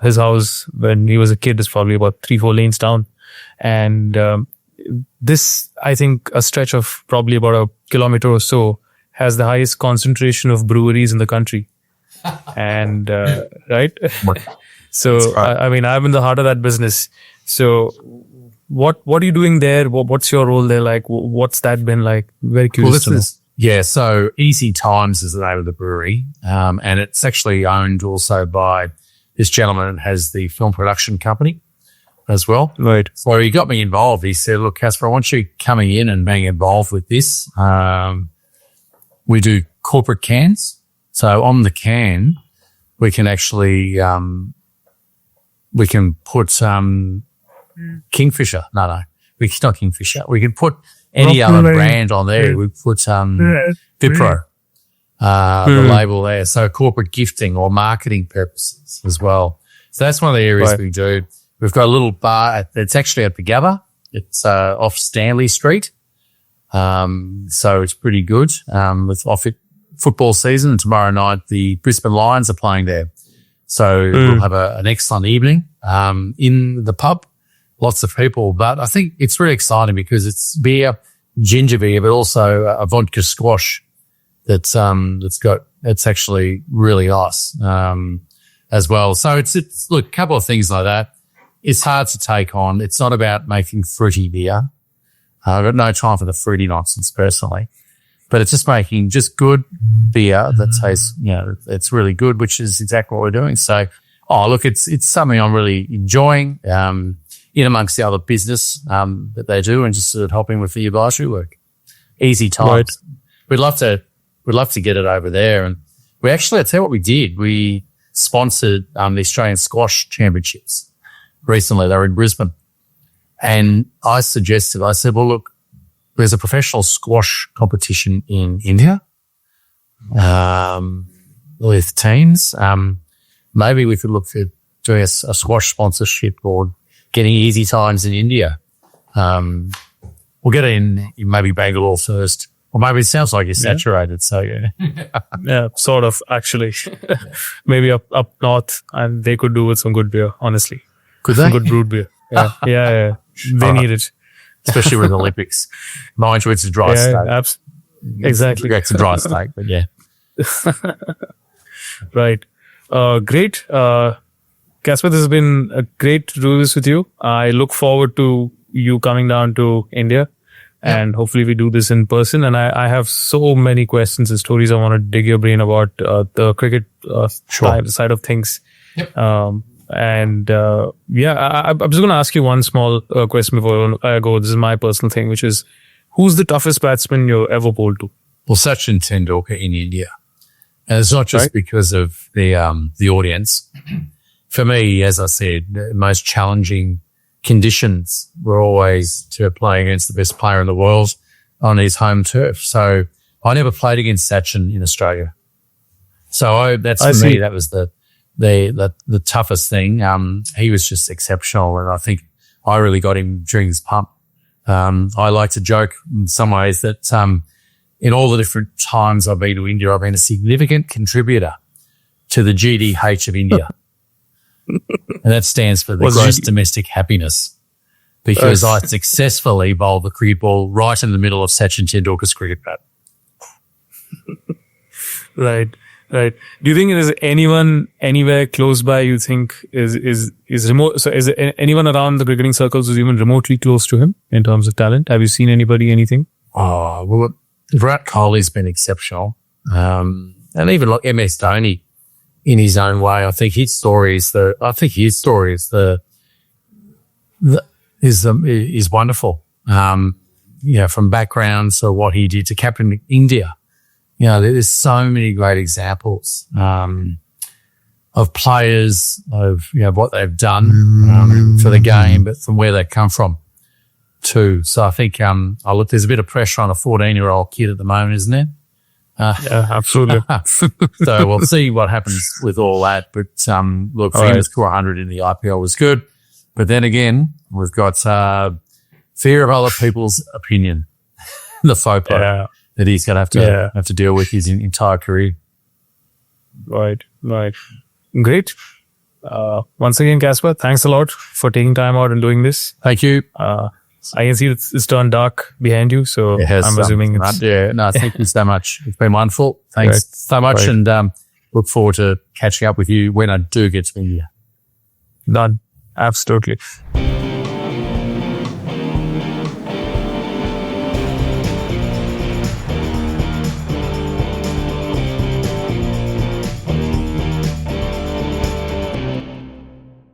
A: His house when he was a kid is probably about 3-4 lanes down. And this, I think, a stretch of probably about a kilometer or so has the highest concentration of breweries in the country. And right? So, right. I mean, I'm in the heart of that business. So what are you doing there? What's your role there like? What's that been like? Very curious to know.
B: Yeah, so Easy Times is the name of the brewery, and it's actually owned also by this gentleman that has the film production company as well.
A: Right.
B: So he got me involved. He said, look, Kaspa, I want you coming in and being involved with this. We do corporate cans. So on the can, we can actually we can put Kingfisher. No, not Kingfisher. We can put any other brand on there. We put Vipro, the label there. So corporate gifting or marketing purposes as well. So that's one of the areas we do. We've got a little bar. It's actually at the Gabba. It's off Stanley Street. So it's pretty good. With off it football season, and tomorrow night the Brisbane Lions are playing there. So we'll have an excellent evening in the pub. Lots of people, but I think it's really exciting because it's beer, ginger beer, but also a vodka squash it's actually really nice as well. So it's look, a couple of things like that. It's hard to take on. It's not about making fruity beer. I've got no time for the fruity nonsense personally, but it's just making just good beer that tastes, it's really good, which is exactly what we're doing. So, look, it's something I'm really enjoying. In amongst the other business that they do, and just sort of helping with the advisory work. Easy Times. Right. We'd love to get it over there. And we actually, I'll tell you what we did. We sponsored the Australian Squash Championships recently. They were in Brisbane. And I said, well, look, there's a professional squash competition in India with teams. Maybe we could look for doing a squash sponsorship or getting Easy Times in India. We'll get it in maybe Bangalore first. Or maybe it sounds like you're saturated, so yeah.
A: Yeah, sort of, actually. Maybe up north, and they could do with some good beer, honestly.
B: Could they?
A: Some good brewed beer. Yeah, yeah. They need it.
B: Especially with the Olympics. Mind you, it's a dry state.
A: Exactly.
B: It's a dry state, but yeah.
A: Right. Great. Kaspa, this has been a great to do this with you. I look forward to you coming down to India and hopefully we do this in person. And I have so many questions and stories I want to dig your brain about the cricket side of things.
B: Yep.
A: I'm just going to ask you one small question before I go. This is my personal thing, which is, who's the toughest batsman you've ever bowled to?
B: Well, Sachin Tendulkar in India. And it's not just because of the audience. For me, as I said, the most challenging conditions were always to play against the best player in the world on his home turf. So I never played against Sachin in Australia. So me, that was the toughest thing. He was just exceptional, and I think I really got him during his pump. I like to joke in some ways that in all the different times I've been to India, I've been a significant contributor to the GDH of India. And that stands for the gross domestic happiness, because I successfully bowled the cricket ball right in the middle of Sachin Tendulkar's cricket bat.
A: Right. Do you think there's anyone anywhere close by you think is remote? So is there anyone around the cricketing circles who's even remotely close to him in terms of talent? Have you seen anything?
B: Oh, well, Virat Kohli's been exceptional. And even like MS Dhoni in his own way. I think his story is is wonderful. from backgrounds or what he did to captain India. There's so many great examples of players, of what they've done for the game, but from where they come from too. So I think, there's a bit of pressure on a 14-year-old kid at the moment, isn't there?
A: Yeah, absolutely.
B: So we'll see what happens with all that. But look, for him to score 100 in the IPL was good. But then again, we've got fear of other people's opinion, the FOPO that he's going to have to deal with his entire career.
A: Right. Great. Once again, Kaspa, thanks a lot for taking time out and doing this.
B: Thank you.
A: I can see it's turned dark behind you, so I'm assuming it's...
B: No, thank you so much. It's been wonderful. Thanks so much, and look forward to catching up with you when I do get to India.
A: Done. Absolutely.